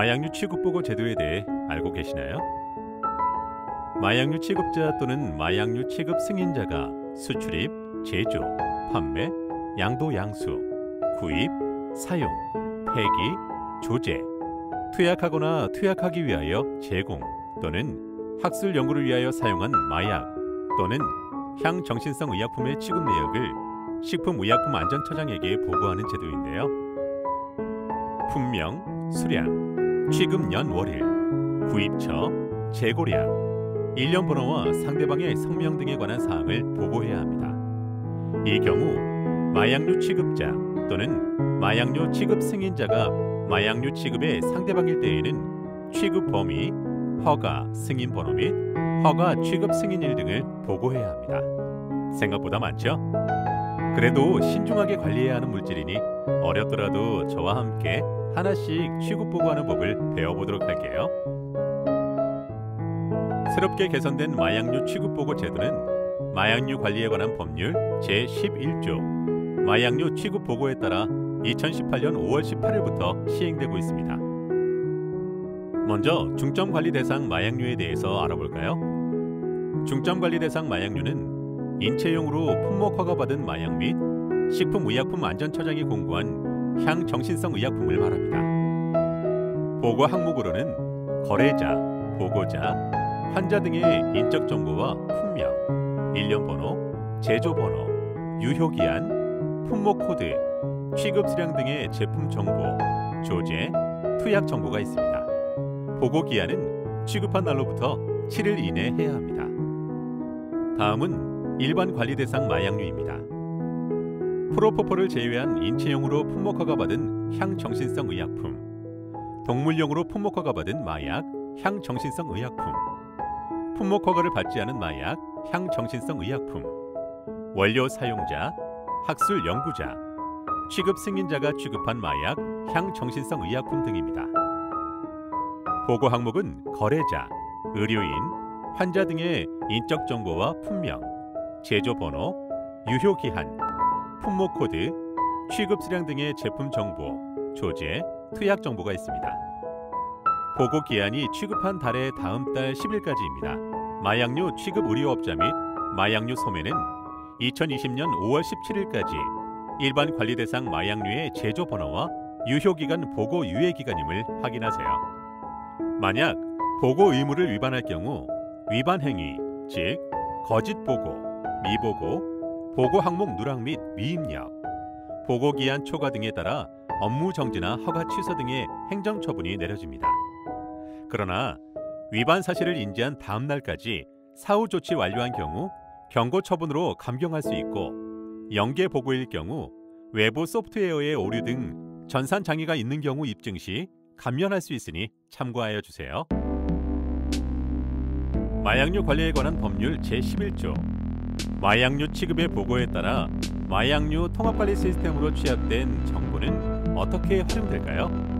마약류 취급보고 제도에 대해 알고 계시나요? 마약류 취급자 또는 마약류 취급 승인자가 수출입, 제조, 판매, 양도 양수, 구입, 사용, 폐기, 조제, 투약하거나 투약하기 위하여 제공 또는 학술 연구를 위하여 사용한 마약 또는 향정신성 의약품의 취급 내역을 식품의약품안전처장에게 보고하는 제도인데요. 품명, 수량, 취급 연월일, 구입처, 재고량, 일련 번호와 상대방의 성명 등에 관한 사항을 보고해야 합니다. 이 경우 마약류 취급자 또는 마약류 취급 승인자가 마약류 취급의 상대방일 때에는 취급 범위, 허가 승인 번호 및 허가 취급 승인일 등을 보고해야 합니다. 생각보다 많죠? 그래도 신중하게 관리해야 하는 물질이니 어렵더라도 저와 함께 하나씩 취급 보고하는 법을 배워보도록 할게요. 새롭게 개선된 마약류 취급 보고 제도는 마약류 관리에 관한 법률 제11조 마약류 취급 보고에 따라 2018년 5월 18일부터 시행되고 있습니다. 먼저 중점관리 대상 마약류에 대해서 알아볼까요? 중점관리 대상 마약류는 인체용으로 품목 허가받은 마약 및 식품의약품안전처장이 공고한 향정신성 의약품을 말합니다. 보고 항목으로는 거래자, 보고자, 환자 등의 인적 정보와 품명, 일련 번호, 제조 번호, 유효기한, 품목 코드, 취급 수량 등의 제품 정보, 조제, 투약 정보가 있습니다. 보고 기한은 취급한 날로부터 7일 이내 해야 합니다. 다음은 일반 관리 대상 마약류입니다. 프로포폴을 제외한 인체용으로 품목 허가받은 향정신성 의약품, 동물용으로 품목 허가받은 마약, 향정신성 의약품, 품목 허가를 받지 않은 마약, 향정신성 의약품, 원료 사용자, 학술 연구자, 취급 승인자가 취급한 마약, 향정신성 의약품 등입니다. 보고 항목은 거래자, 의료인, 환자 등의 인적 정보와 품명, 제조 번호, 유효 기한, 품목 코드, 취급 수량 등의 제품 정보, 조제, 투약 정보가 있습니다. 보고 기한이 취급한 달의 다음 달 10일까지입니다. 마약류 취급 의료업자 및 마약류 소매는 2020년 5월 17일까지 일반 관리 대상 마약류의 제조 번호와 유효기간 보고 유예기간임을 확인하세요. 만약 보고 의무를 위반할 경우 위반 행위, 즉 거짓 보고, 미보고, 보고 항목 누락 및 미입력, 보고 기한 초과 등에 따라 업무 정지나 허가 취소 등의 행정처분이 내려집니다. 그러나 위반 사실을 인지한 다음 날까지 사후 조치 완료한 경우 경고 처분으로 감경할 수 있고, 연계 보고일 경우 외부 소프트웨어의 오류 등 전산 장애가 있는 경우 입증 시 감면할 수 있으니 참고하여 주세요. 마약류 관리에 관한 법률 제11조 마약류 취급의 보고에 따라 마약류 통합관리 시스템으로 취합된 정보는 어떻게 활용될까요?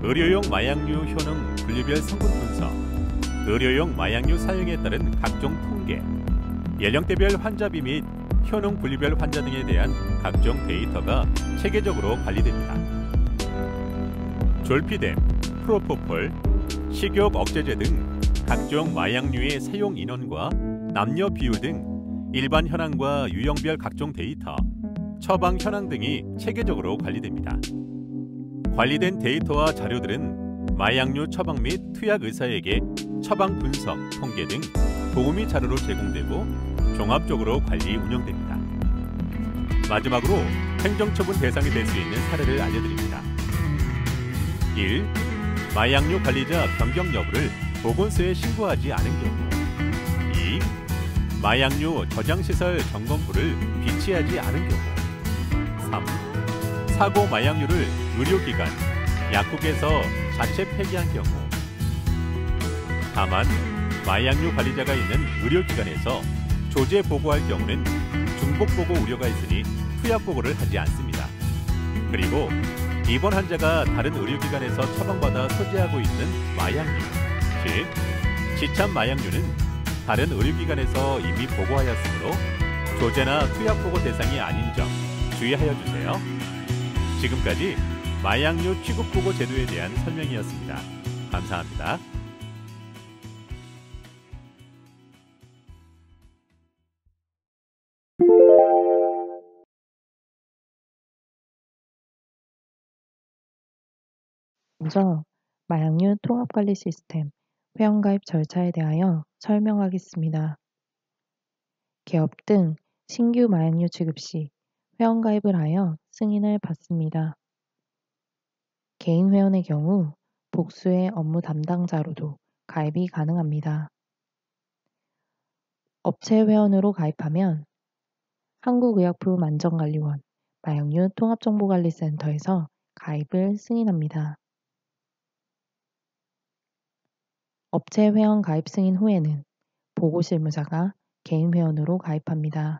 의료용 마약류 효능 분류별 성분 분석, 의료용 마약류 사용에 따른 각종 통계, 연령대별 환자비 및 효능 분류별 환자 등에 대한 각종 데이터가 체계적으로 관리됩니다. 졸피뎀, 프로포폴, 식욕 억제제 등 각종 마약류의 사용 인원과 남녀 비율 등 일반 현황과 유형별 각종 데이터, 처방 현황 등이 체계적으로 관리됩니다. 관리된 데이터와 자료들은 마약류 처방 및 투약 의사에게 처방 분석, 통계 등 도우미 자료로 제공되고 종합적으로 관리 운영됩니다. 마지막으로 행정처분 대상이 될 수 있는 사례를 알려드립니다. 1. 마약류 관리자 변경 여부를 보건소에 신고하지 않은 경우. 2. 마약류 저장시설 점검부를 비치하지 않은 경우. 3. 사고 마약류를 의료기관, 약국에서 자체 폐기한 경우. 다만 마약류 관리자가 있는 의료기관에서 조제 보고할 경우는 중복 보고 우려가 있으니 투약 보고를 하지 않습니다. 그리고 입원 환자가 다른 의료기관에서 처방받아 소지하고 있는 마약류, 즉 지참 마약류는 다른 의료기관에서 이미 보고하였으므로 조제나 투약 보고 대상이 아닌 점 주의하여 주세요. 지금까지 마약류 취급보고 제도에 대한 설명이었습니다. 감사합니다. 먼저 마약류 통합관리 시스템 회원가입 절차에 대하여 설명하겠습니다. 개업 등 신규 마약류 취급 시 회원가입을 하여 승인을 받습니다. 개인 회원의 경우 복수의 업무 담당자로도 가입이 가능합니다. 업체 회원으로 가입하면 한국의약품안전관리원 마약류 통합정보관리센터에서 가입을 승인합니다. 업체 회원 가입 승인 후에는 보고 실무자가 개인 회원으로 가입합니다.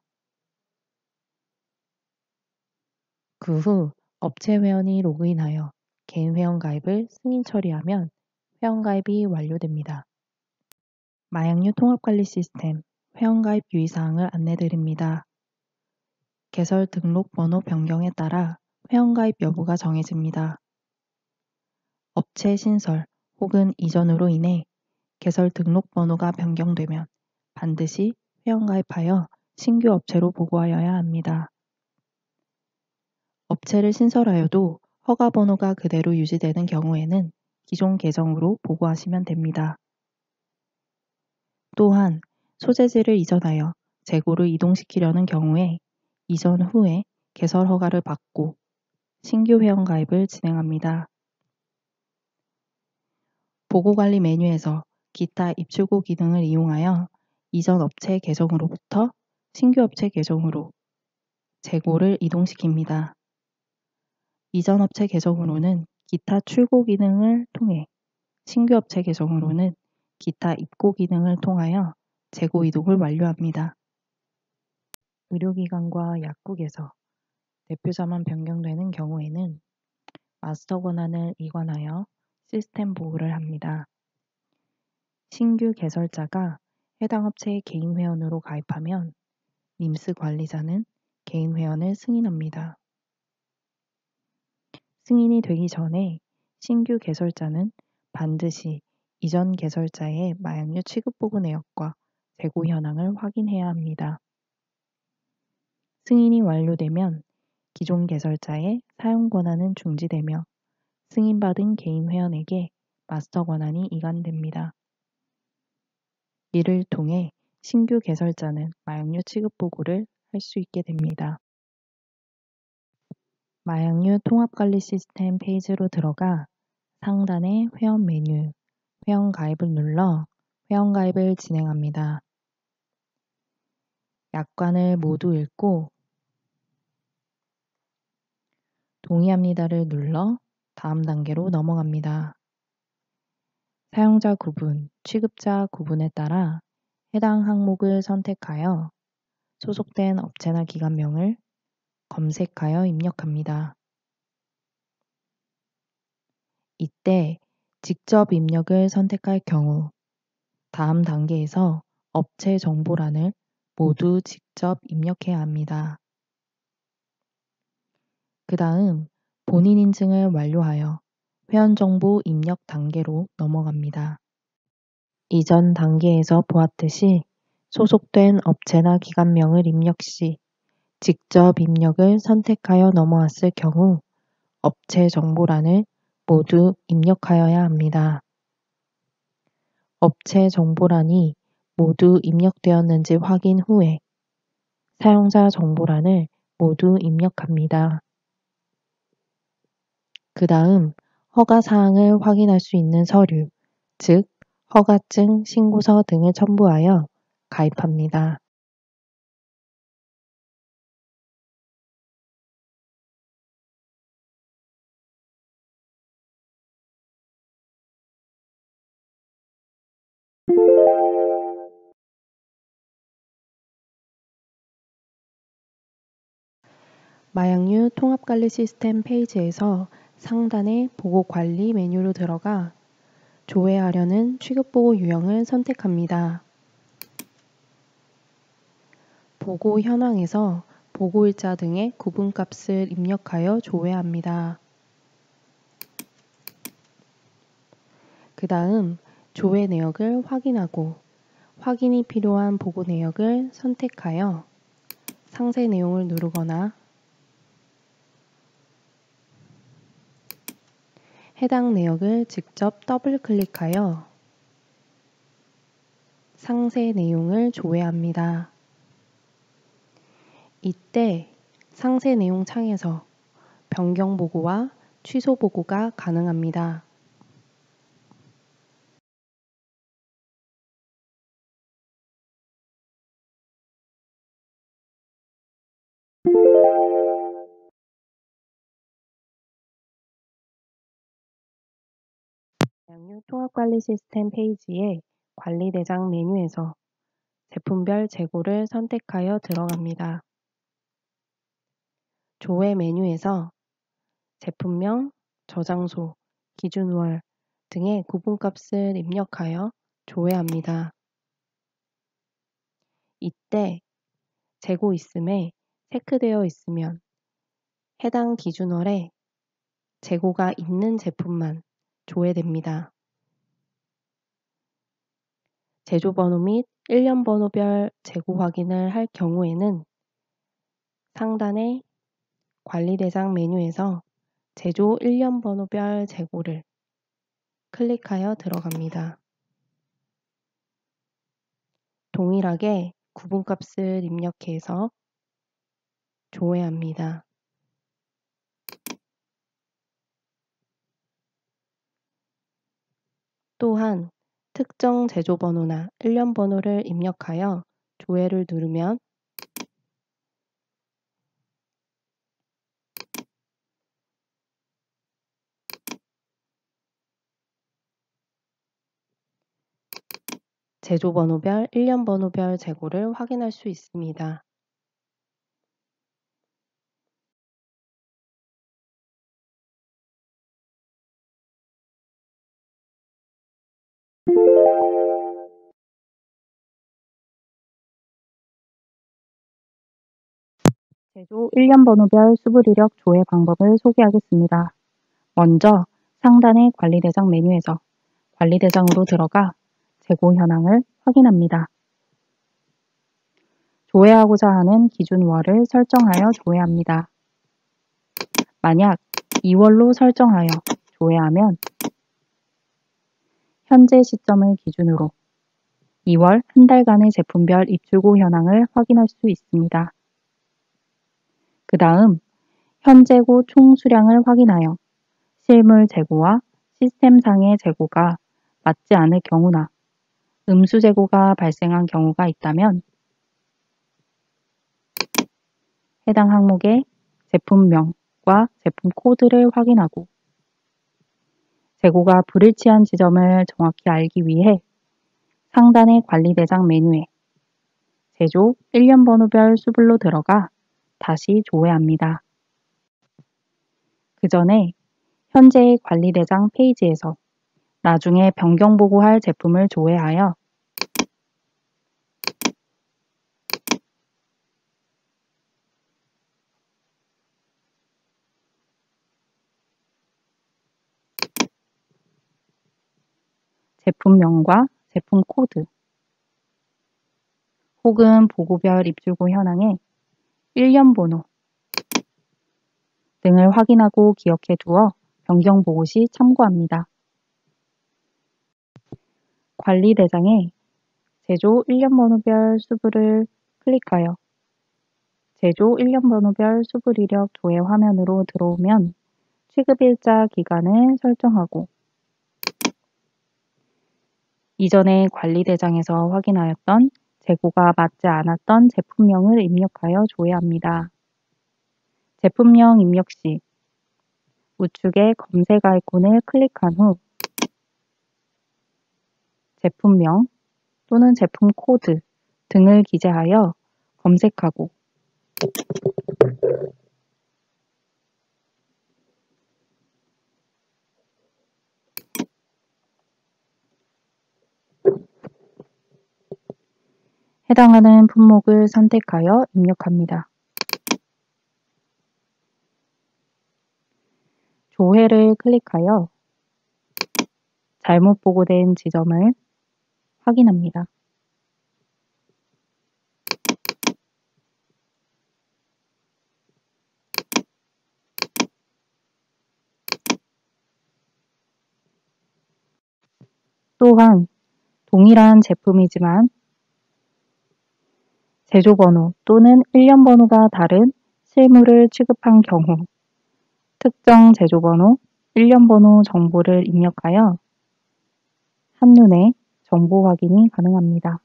그 후 업체 회원이 로그인하여 개인 회원 가입을 승인 처리하면 회원 가입이 완료됩니다. 마약류 통합관리 시스템 회원 가입 유의사항을 안내드립니다. 개설 등록 번호 변경에 따라 회원 가입 여부가 정해집니다. 업체 신설 혹은 이전으로 인해 개설 등록 번호가 변경되면 반드시 회원 가입하여 신규 업체로 보고하여야 합니다. 업체를 신설하여도 허가 번호가 그대로 유지되는 경우에는 기존 계정으로 보고하시면 됩니다. 또한 소재지를 이전하여 재고를 이동시키려는 경우에 이전 후에 개설 허가를 받고 신규 회원 가입을 진행합니다. 보고관리 메뉴에서 기타 입출고 기능을 이용하여 이전 업체 계정으로부터 신규 업체 계정으로 재고를 이동시킵니다. 이전 업체 계정으로는 기타 출고 기능을 통해 신규 업체 계정으로는 기타 입고 기능을 통하여 재고 이동을 완료합니다. 의료기관과 약국에서 대표자만 변경되는 경우에는 마스터 권한을 이관하여 시스템 보호를 합니다. 신규 개설자가 해당 업체의 개인 회원으로 가입하면 님스 관리자는 개인 회원을 승인합니다. 승인이 되기 전에 신규 개설자는 반드시 이전 개설자의 마약류 취급 보고 내역과 재고 현황을 확인해야 합니다. 승인이 완료되면 기존 개설자의 사용 권한은 중지되며 승인받은 개인 회원에게 마스터 권한이 이관됩니다. 이를 통해 신규 개설자는 마약류 취급 보고를 할 수 있게 됩니다. 마약류 통합관리 시스템 페이지로 들어가 상단의 회원 메뉴, 회원 가입을 눌러 회원 가입을 진행합니다. 약관을 모두 읽고 동의합니다를 눌러 다음 단계로 넘어갑니다. 사용자 구분, 취급자 구분에 따라 해당 항목을 선택하여 소속된 업체나 기관명을 검색하여 입력합니다. 이때 직접 입력을 선택할 경우 다음 단계에서 업체 정보란을 모두 직접 입력해야 합니다. 그 다음 본인 인증을 완료하여 회원정보 입력 단계로 넘어갑니다. 이전 단계에서 보았듯이 소속된 업체나 기관명을 입력 시 직접 입력을 선택하여 넘어왔을 경우 업체 정보란을 모두 입력하여야 합니다. 업체 정보란이 모두 입력되었는지 확인 후에 사용자 정보란을 모두 입력합니다. 그 다음 허가사항을 확인할 수 있는 서류, 즉 허가증, 신고서 등을 첨부하여 가입합니다. 마약류 통합관리 시스템 페이지에서 상단의 보고관리 메뉴로 들어가 조회하려는 취급보고 유형을 선택합니다. 보고 현황에서 보고일자 등의 구분값을 입력하여 조회합니다. 그 다음 조회 내역을 확인하고 확인이 필요한 보고 내역을 선택하여 상세 내용을 누르거나 해당 내역을 직접 더블 클릭하여 상세 내용을 조회합니다. 이때 상세 내용 창에서 변경 보고와 취소 보고가 가능합니다. 마약류 통합관리 시스템 페이지의 관리대장 메뉴에서 제품별 재고를 선택하여 들어갑니다. 조회 메뉴에서 제품명, 저장소, 기준월 등의 구분값을 입력하여 조회합니다. 이때 재고 있음에 체크되어 있으면 해당 기준월에 재고가 있는 제품만 조회됩니다. 제조번호 및 일련번호별 재고 확인을 할 경우에는 상단의 관리대장 메뉴에서 제조 일련번호별 재고를 클릭하여 들어갑니다. 동일하게 구분값을 입력해서 조회합니다. 또한 특정 제조번호나 일련번호를 입력하여 조회를 누르면 제조번호별, 일련번호별 재고를 확인할 수 있습니다. 제조 일련번호별 수불 이력 조회 방법을 소개하겠습니다. 먼저 상단의 관리대장 메뉴에서 관리대장으로 들어가 재고 현황을 확인합니다. 조회하고자 하는 기준월을 설정하여 조회합니다. 만약 2월로 설정하여 조회하면 현재 시점을 기준으로 2월 한 달간의 제품별 입출고 현황을 확인할 수 있습니다. 그 다음 현재고 총 수량을 확인하여 실물 재고와 시스템상의 재고가 맞지 않을 경우나 음수 재고가 발생한 경우가 있다면 해당 항목의 제품명과 제품 코드를 확인하고 재고가 불일치한 지점을 정확히 알기 위해 상단의 관리대장 메뉴에 제조 일련번호별 수불로 들어가 다시 조회합니다. 그 전에 현재의 관리대장 페이지에서 나중에 변경 보고할 제품을 조회하여 제품명과 제품 코드 혹은 보고별 입출고 현황의 일련번호 등을 확인하고 기억해 두어 변경 보고 시 참고합니다. 관리대장에 제조 일련번호별 수불을 클릭하여 제조 일련번호별 수불 이력 조회 화면으로 들어오면 취급일자 기간을 설정하고 이전에 관리대장에서 확인하였던 재고가 맞지 않았던 제품명을 입력하여 조회합니다. 제품명 입력 시 우측의 검색 아이콘을 클릭한 후 제품명 또는 제품 코드 등을 기재하여 검색하고 해당하는 품목을 선택하여 입력합니다. 조회를 클릭하여 잘못 보고된 지점을 확인합니다. 또한 동일한 제품이지만 제조번호 또는 일련번호가 다른 실물을 취급한 경우 특정 제조번호, 일련번호 정보를 입력하여 한눈에 정보 확인이 가능합니다.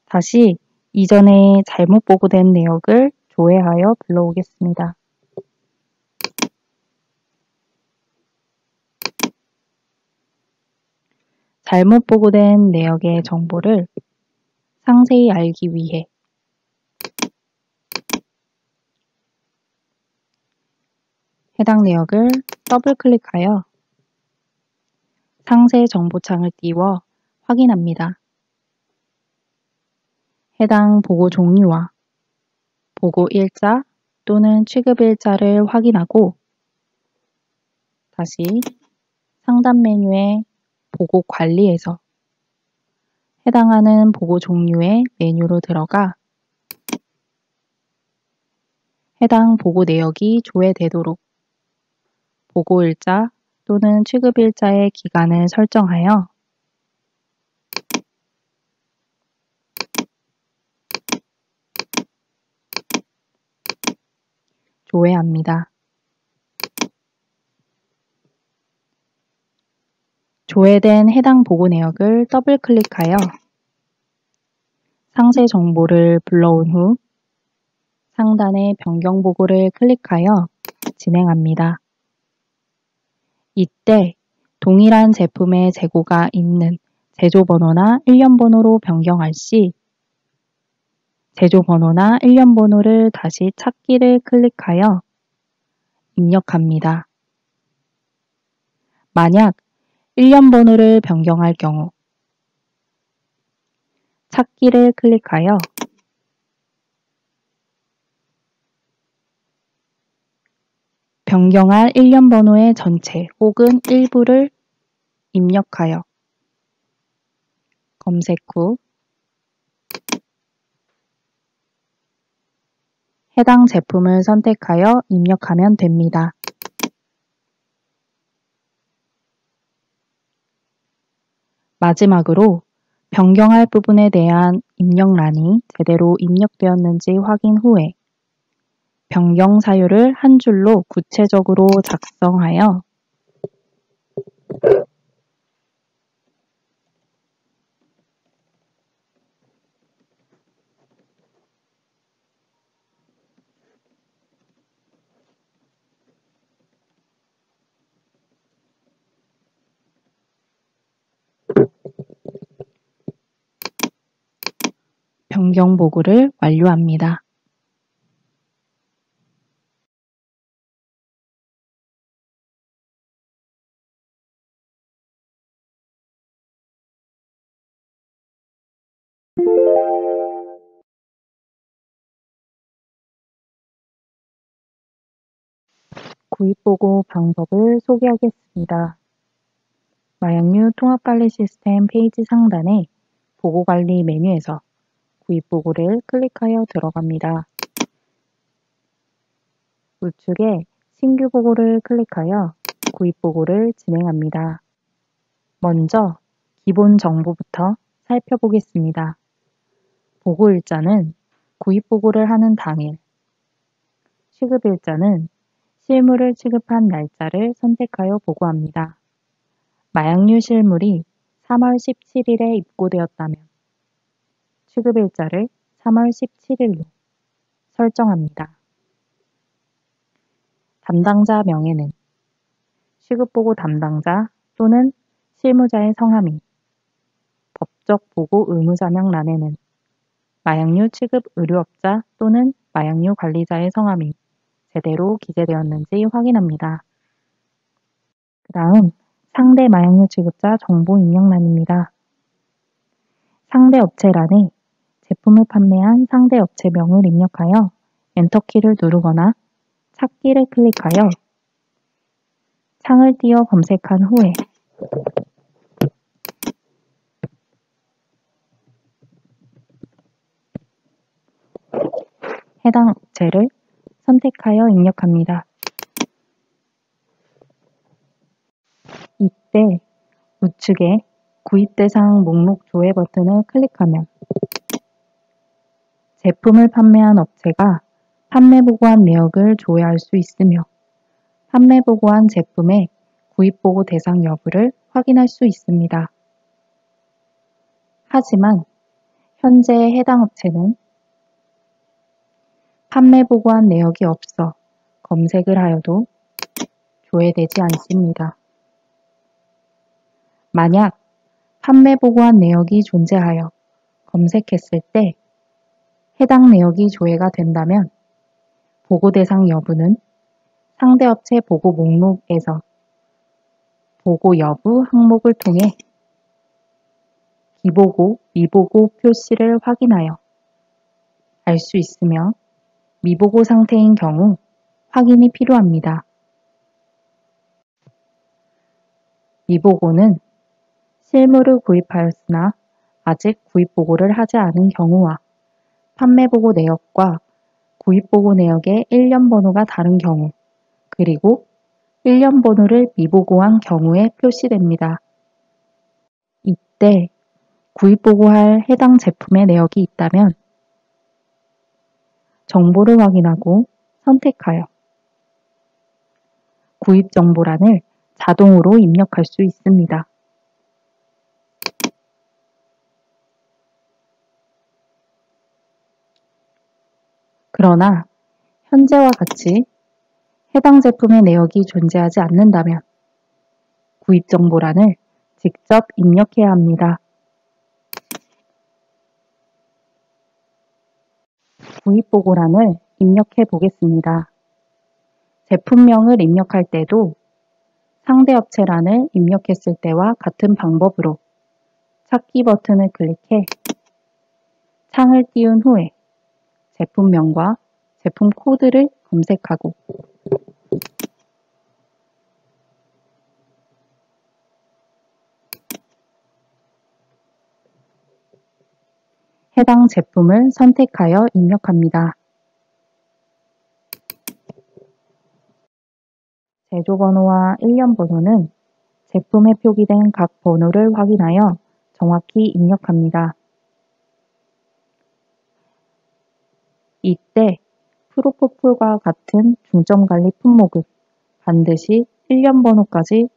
다시 이전에 잘못 보고된 내역을 조회하여 불러오겠습니다. 잘못 보고된 내역의 정보를 상세히 알기 위해 해당 내역을 더블 클릭하여 상세 정보창을 띄워 확인합니다. 해당 보고 종류와 보고 일자 또는 취급 일자를 확인하고 다시 상단 메뉴의 보고 관리에서 해당하는 보고 종류의 메뉴로 들어가 해당 보고 내역이 조회되도록 보고 일자 또는 취급 일자의 기간을 설정하여 조회합니다. 조회된 해당 보고 내역을 더블 클릭하여 상세 정보를 불러온 후 상단의 변경 보고를 클릭하여 진행합니다. 이때 동일한 제품의 재고가 있는 제조번호나 일련번호로 변경할 시 제조번호나 일련번호를 다시 찾기를 클릭하여 입력합니다. 만약 일련번호를 변경할 경우 찾기를 클릭하여 변경할 일련번호의 전체 혹은 일부를 입력하여 검색 후 해당 제품을 선택하여 입력하면 됩니다. 마지막으로 변경할 부분에 대한 입력란이 제대로 입력되었는지 확인 후에 변경 사유를 한 줄로 구체적으로 작성하여 변경 보고를 완료합니다. 구입보고 방법을 소개하겠습니다. 마약류 통합관리 시스템 페이지 상단의 보고관리 메뉴에서 구입보고를 클릭하여 들어갑니다. 우측에 신규 보고를 클릭하여 구입보고를 진행합니다. 먼저 기본 정보부터 살펴보겠습니다. 보고일자는 구입보고를 하는 당일, 취급일자는 실물을 취급한 날짜를 선택하여 보고합니다. 마약류 실물이 3월 17일에 입고되었다면 취급일자를 3월 17일로 설정합니다. 담당자 명예는 취급보고 담당자 또는 실무자의 성함이 법적 보고 의무자명란에는 마약류 취급 의료업자 또는 마약류 관리자의 성함이 제대로 기재되었는지 확인합니다. 그 다음 상대 마약류 취급자 정보 입력란입니다. 상대 업체란에 제품을 판매한 상대 업체명을 입력하여 엔터키를 누르거나 찾기를 클릭하여 창을 띄어 검색한 후에 해당 업체를 선택하여 입력합니다. 이때 우측에 구입 대상 목록 조회 버튼을 클릭하면 제품을 판매한 업체가 판매 보고한 내역을 조회할 수 있으며 판매 보고한 제품의 구입 보고 대상 여부를 확인할 수 있습니다. 하지만 현재 해당 업체는 판매 보고한 내역이 없어 검색을 하여도 조회되지 않습니다. 만약 판매 보고한 내역이 존재하여 검색했을 때 해당 내역이 조회가 된다면 보고 대상 여부는 상대 업체 보고 목록에서 보고 여부 항목을 통해 기보고, 미보고 표시를 확인하여 알 수 있으며 미보고 상태인 경우 확인이 필요합니다. 미보고는 실물을 구입하였으나 아직 구입 보고를 하지 않은 경우와 판매 보고 내역과 구입 보고 내역의 일련 번호가 다른 경우, 그리고 일련 번호를 미보고한 경우에 표시됩니다. 이때 구입 보고할 해당 제품의 내역이 있다면 정보를 확인하고 선택하여 구입 정보란을 자동으로 입력할 수 있습니다. 그러나 현재와 같이 해당 제품의 내역이 존재하지 않는다면 구입 정보란을 직접 입력해야 합니다. 구입 보고란을 입력해 보겠습니다. 제품명을 입력할 때도 상대 업체란을 입력했을 때와 같은 방법으로 찾기 버튼을 클릭해 창을 띄운 후에 제품명과 제품 코드를 검색하고 해당 제품을 선택하여 입력합니다. 제조번호와 일련번호는 제품에 표기된 각 번호를 확인하여 정확히 입력합니다. 이때 프로포폴과 같은 중점관리 품목은 반드시 일련번호까지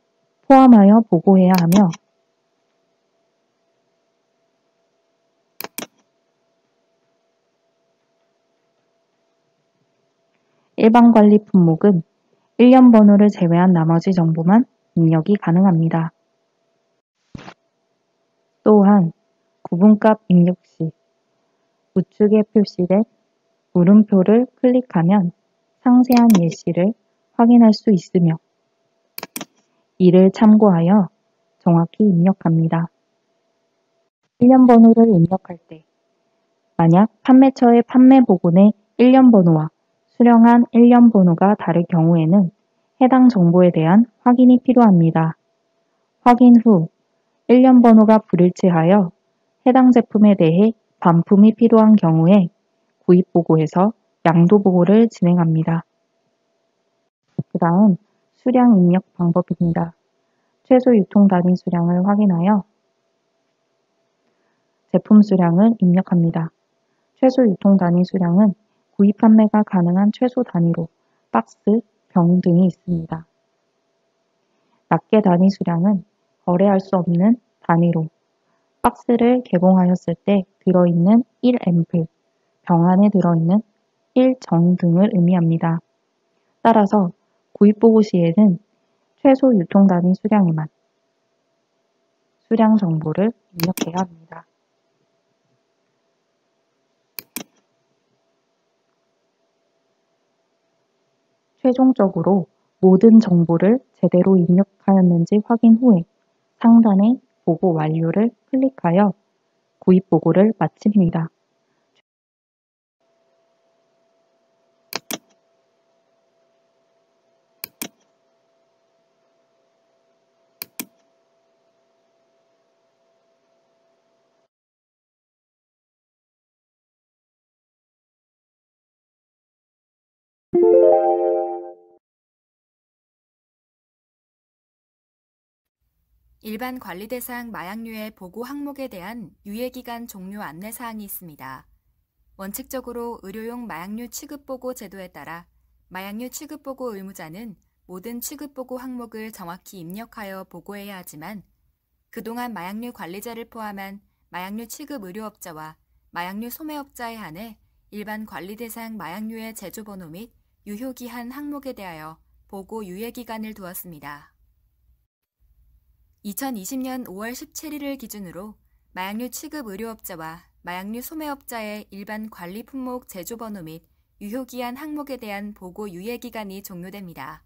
포함하여 보고해야 하며 일반관리 품목은 일련번호를 제외한 나머지 정보만 입력이 가능합니다. 또한 구분값 입력 시 우측에 표시된 물음표를 클릭하면 상세한 예시를 확인할 수 있으며 이를 참고하여 정확히 입력합니다. 일련번호를 입력할 때 만약 판매처의 판매보고내 일련번호와 수령한 일련번호가 다를 경우에는 해당 정보에 대한 확인이 필요합니다. 확인 후 일련번호가 불일치하여 해당 제품에 대해 반품이 필요한 경우에 구입보고에서 양도보고를 진행합니다. 그 다음 수량 입력 방법입니다. 최소 유통 단위 수량을 확인하여 제품 수량을 입력합니다. 최소 유통 단위 수량은 구입 판매가 가능한 최소 단위로 박스, 병 등이 있습니다. 낱개 단위 수량은 거래할 수 없는 단위로 박스를 개봉하였을 때 들어있는 1앰플, 병 안에 들어있는 1정 등을 의미합니다. 따라서 구입보고 시에는 최소 유통 단위 수량에만 수량 정보를 입력해야 합니다. 최종적으로 모든 정보를 제대로 입력하였는지 확인 후에 상단의 보고 완료를 클릭하여 구입 보고를 마칩니다. 일반 관리 대상 마약류의 보고 항목에 대한 유예기간 종료 안내 사항이 있습니다. 원칙적으로 의료용 마약류 취급보고 제도에 따라 마약류 취급보고 의무자는 모든 취급보고 항목을 정확히 입력하여 보고해야 하지만 그동안 마약류 관리자를 포함한 마약류 취급 의료업자와 마약류 소매업자에 한해 일반 관리 대상 마약류의 제조번호 및 유효기한 항목에 대하여 보고 유예기간을 두었습니다. 2020년 5월 17일을 기준으로 마약류 취급 의료업자와 마약류 소매업자의 일반 관리 품목 제조번호 및 유효기한 항목에 대한 보고 유예기간이 종료됩니다.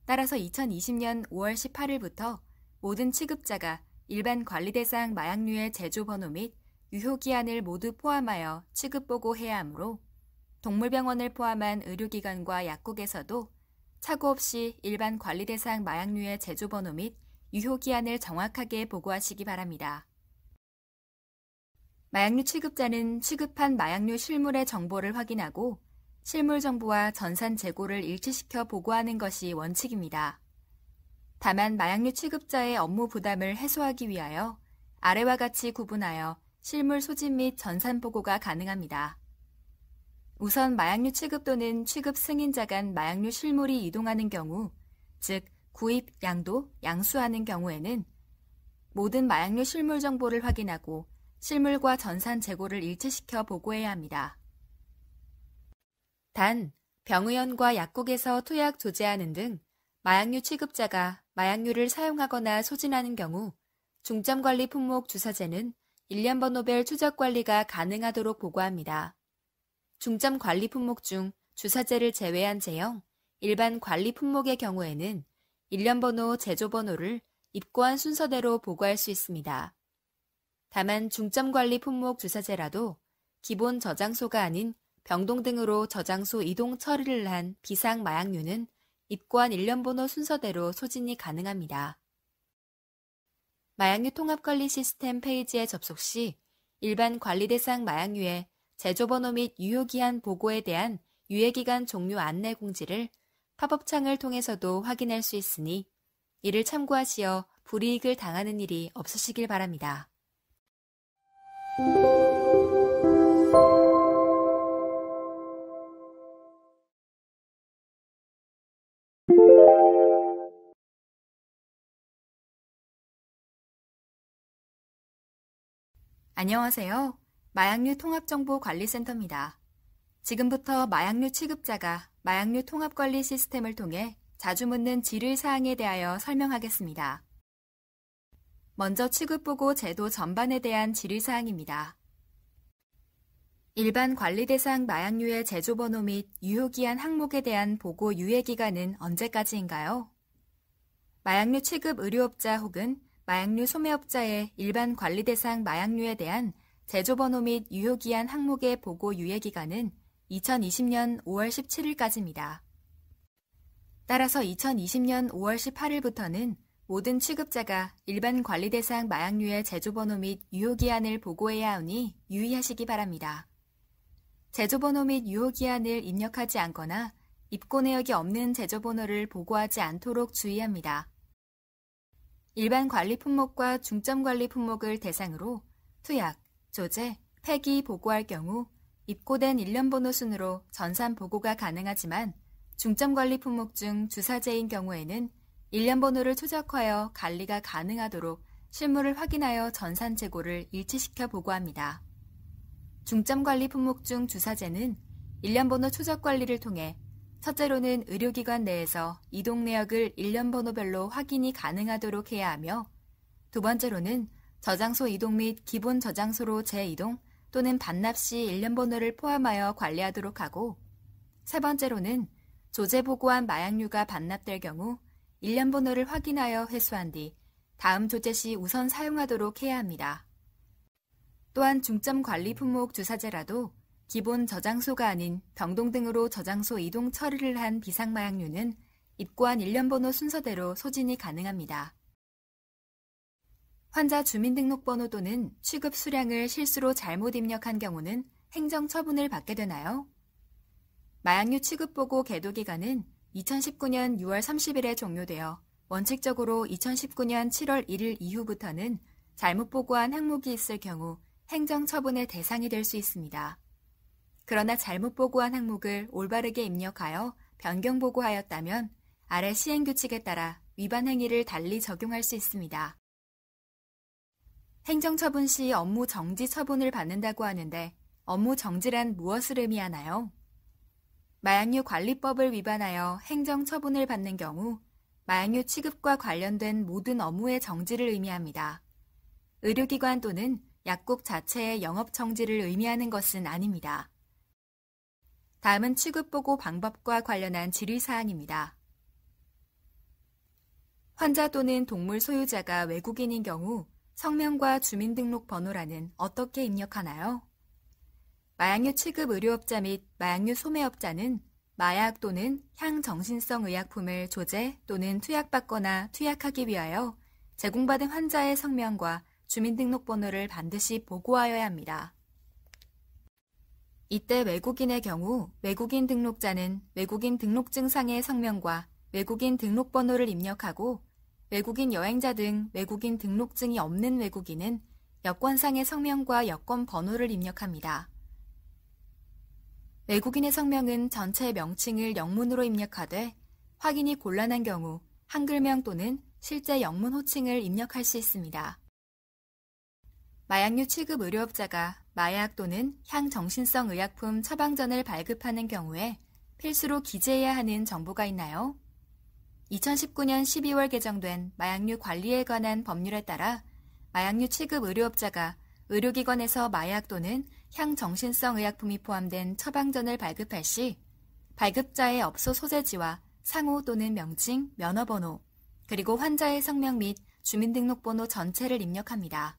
따라서 2020년 5월 18일부터 모든 취급자가 일반 관리 대상 마약류의 제조번호 및 유효기한을 모두 포함하여 취급보고해야 하므로 동물병원을 포함한 의료기관과 약국에서도 착오 없이 일반 관리 대상 마약류의 제조번호 및 유효기한을 정확하게 보고하시기 바랍니다. 마약류 취급자는 취급한 마약류 실물의 정보를 확인하고 실물 정보와 전산 재고를 일치시켜 보고하는 것이 원칙입니다. 다만 마약류 취급자의 업무 부담을 해소하기 위하여 아래와 같이 구분하여 실물 소집 및 전산 보고가 가능합니다. 우선 마약류 취급 또는 취급 승인자 간 마약류 실물이 이동하는 경우, 즉 구입, 양도, 양수하는 경우에는 모든 마약류 실물 정보를 확인하고 실물과 전산 재고를 일치시켜 보고해야 합니다. 단, 병의원과 약국에서 투약 조제하는 등 마약류 취급자가 마약류를 사용하거나 소진하는 경우 중점관리 품목 주사제는 일련번호별 추적 관리가 가능하도록 보고합니다. 중점관리 품목 중 주사제를 제외한 제형, 일반 관리 품목의 경우에는 일련번호 제조번호를 입고한 순서대로 보고할 수 있습니다. 다만 중점관리 품목 주사제라도 기본 저장소가 아닌 병동 등으로 저장소 이동 처리를 한 비상 마약류는 입고한 일련번호 순서대로 소진이 가능합니다. 마약류 통합관리 시스템 페이지에 접속 시 일반 관리 대상 마약류의 제조번호 및 유효기한 보고에 대한 유예기간 종료 안내 공지를 팝업창을 통해서도 확인할 수 있으니 이를 참고하시어 불이익을 당하는 일이 없으시길 바랍니다. 안녕하세요. 마약류 통합정보관리센터입니다. 지금부터 마약류 취급자가 마약류 통합관리 시스템을 통해 자주 묻는 질의사항에 대하여 설명하겠습니다. 먼저 취급보고 제도 전반에 대한 질의사항입니다. 일반 관리 대상 마약류의 제조번호 및 유효기한 항목에 대한 보고 유예기간은 언제까지인가요? 마약류 취급 의료업자 혹은 마약류 소매업자의 일반 관리 대상 마약류에 대한 제조번호 및 유효기한 항목의 보고 유예기간은 2020년 5월 17일까지입니다. 따라서 2020년 5월 18일부터는 모든 취급자가 일반 관리 대상 마약류의 제조번호 및 유효기한을 보고해야 하니 유의하시기 바랍니다. 제조번호 및 유효기한을 입력하지 않거나 입고 내역이 없는 제조번호를 보고하지 않도록 주의합니다. 일반 관리 품목과 중점 관리 품목을 대상으로 투약, 조제, 폐기 보고할 경우 입고된 일련번호 순으로 전산 보고가 가능하지만 중점 관리 품목 중 주사제인 경우에는 일련번호를 추적하여 관리가 가능하도록 실물을 확인하여 전산 재고를 일치시켜 보고합니다. 중점 관리 품목 중 주사제는 일련번호 추적 관리를 통해 첫째로는 의료기관 내에서 이동 내역을 일련번호별로 확인이 가능하도록 해야 하며 두 번째로는 저장소 이동 및 기본 저장소로 재이동 또는 반납 시 일련번호를 포함하여 관리하도록 하고 세 번째로는 조제 보고한 마약류가 반납될 경우 1년 번호를 확인하여 회수한 뒤 다음 조제 시 우선 사용하도록 해야 합니다. 또한 중점 관리 품목 주사제라도 기본 저장소가 아닌 병동 등으로 저장소 이동 처리를 한 비상마약류는 입고한 1년 번호 순서대로 소진이 가능합니다. 환자 주민등록번호 또는 취급 수량을 실수로 잘못 입력한 경우는 행정처분을 받게 되나요? 마약류 취급보고 계도기간은 2019년 6월 30일에 종료되어 원칙적으로 2019년 7월 1일 이후부터는 잘못 보고한 항목이 있을 경우 행정처분의 대상이 될 수 있습니다. 그러나 잘못 보고한 항목을 올바르게 입력하여 변경 보고하였다면 아래 시행규칙에 따라 위반 행위를 달리 적용할 수 있습니다. 행정처분 시 업무 정지 처분을 받는다고 하는데 업무 정지란 무엇을 의미하나요? 마약류 관리법을 위반하여 행정처분을 받는 경우 마약류 취급과 관련된 모든 업무의 정지를 의미합니다. 의료기관 또는 약국 자체의 영업 정지를 의미하는 것은 아닙니다. 다음은 취급보고 방법과 관련한 질의사항입니다. 환자 또는 동물 소유자가 외국인인 경우 성명과 주민등록번호란은 어떻게 입력하나요? 마약류 취급 의료업자 및 마약류 소매업자는 마약 또는 향정신성 의약품을 조제 또는 투약받거나 투약하기 위하여 제공받은 환자의 성명과 주민등록번호를 반드시 보고하여야 합니다. 이때 외국인의 경우 외국인 등록자는 외국인 등록증상의 성명과 외국인 등록번호를 입력하고 외국인 여행자 등 외국인 등록증이 없는 외국인은 여권상의 성명과 여권 번호를 입력합니다. 외국인의 성명은 전체 명칭을 영문으로 입력하되 확인이 곤란한 경우 한글명 또는 실제 영문 호칭을 입력할 수 있습니다. 마약류 취급 의료업자가 마약 또는 향정신성 의약품 처방전을 발급하는 경우에 필수로 기재해야 하는 정보가 있나요? 2019년 12월 개정된 마약류 관리에 관한 법률에 따라 마약류 취급 의료업자가 의료기관에서 마약 또는 향정신성 의약품이 포함된 처방전을 발급할 시 발급자의 업소 소재지와 상호 또는 명칭, 면허번호, 그리고 환자의 성명 및 주민등록번호 전체를 입력합니다.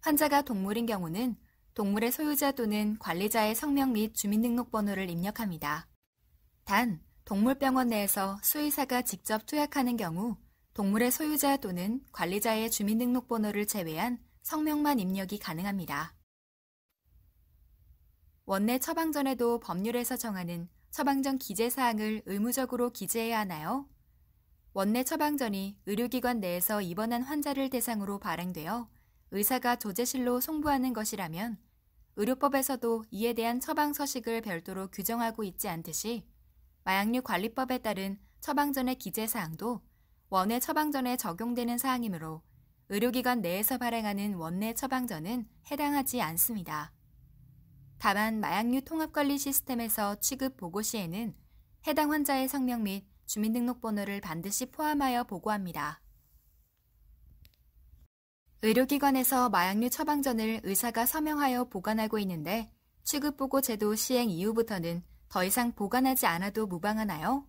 환자가 동물인 경우는 동물의 소유자 또는 관리자의 성명 및 주민등록번호를 입력합니다. 단, 동물병원 내에서 수의사가 직접 투약하는 경우 동물의 소유자 또는 관리자의 주민등록번호를 제외한 성명만 입력이 가능합니다. 원내 처방전에도 법률에서 정하는 처방전 기재사항을 의무적으로 기재해야 하나요? 원내 처방전이 의료기관 내에서 입원한 환자를 대상으로 발행되어 의사가 조제실로 송부하는 것이라면 의료법에서도 이에 대한 처방 서식을 별도로 규정하고 있지 않듯이 마약류 관리법에 따른 처방전의 기재사항도 원내 처방전에 적용되는 사항이므로 의료기관 내에서 발행하는 원내 처방전은 해당하지 않습니다. 다만 마약류 통합관리 시스템에서 취급 보고 시에는 해당 환자의 성명 및 주민등록번호를 반드시 포함하여 보고합니다. 의료기관에서 마약류 처방전을 의사가 서명하여 보관하고 있는데 취급보고 제도 시행 이후부터는 더 이상 보관하지 않아도 무방하나요?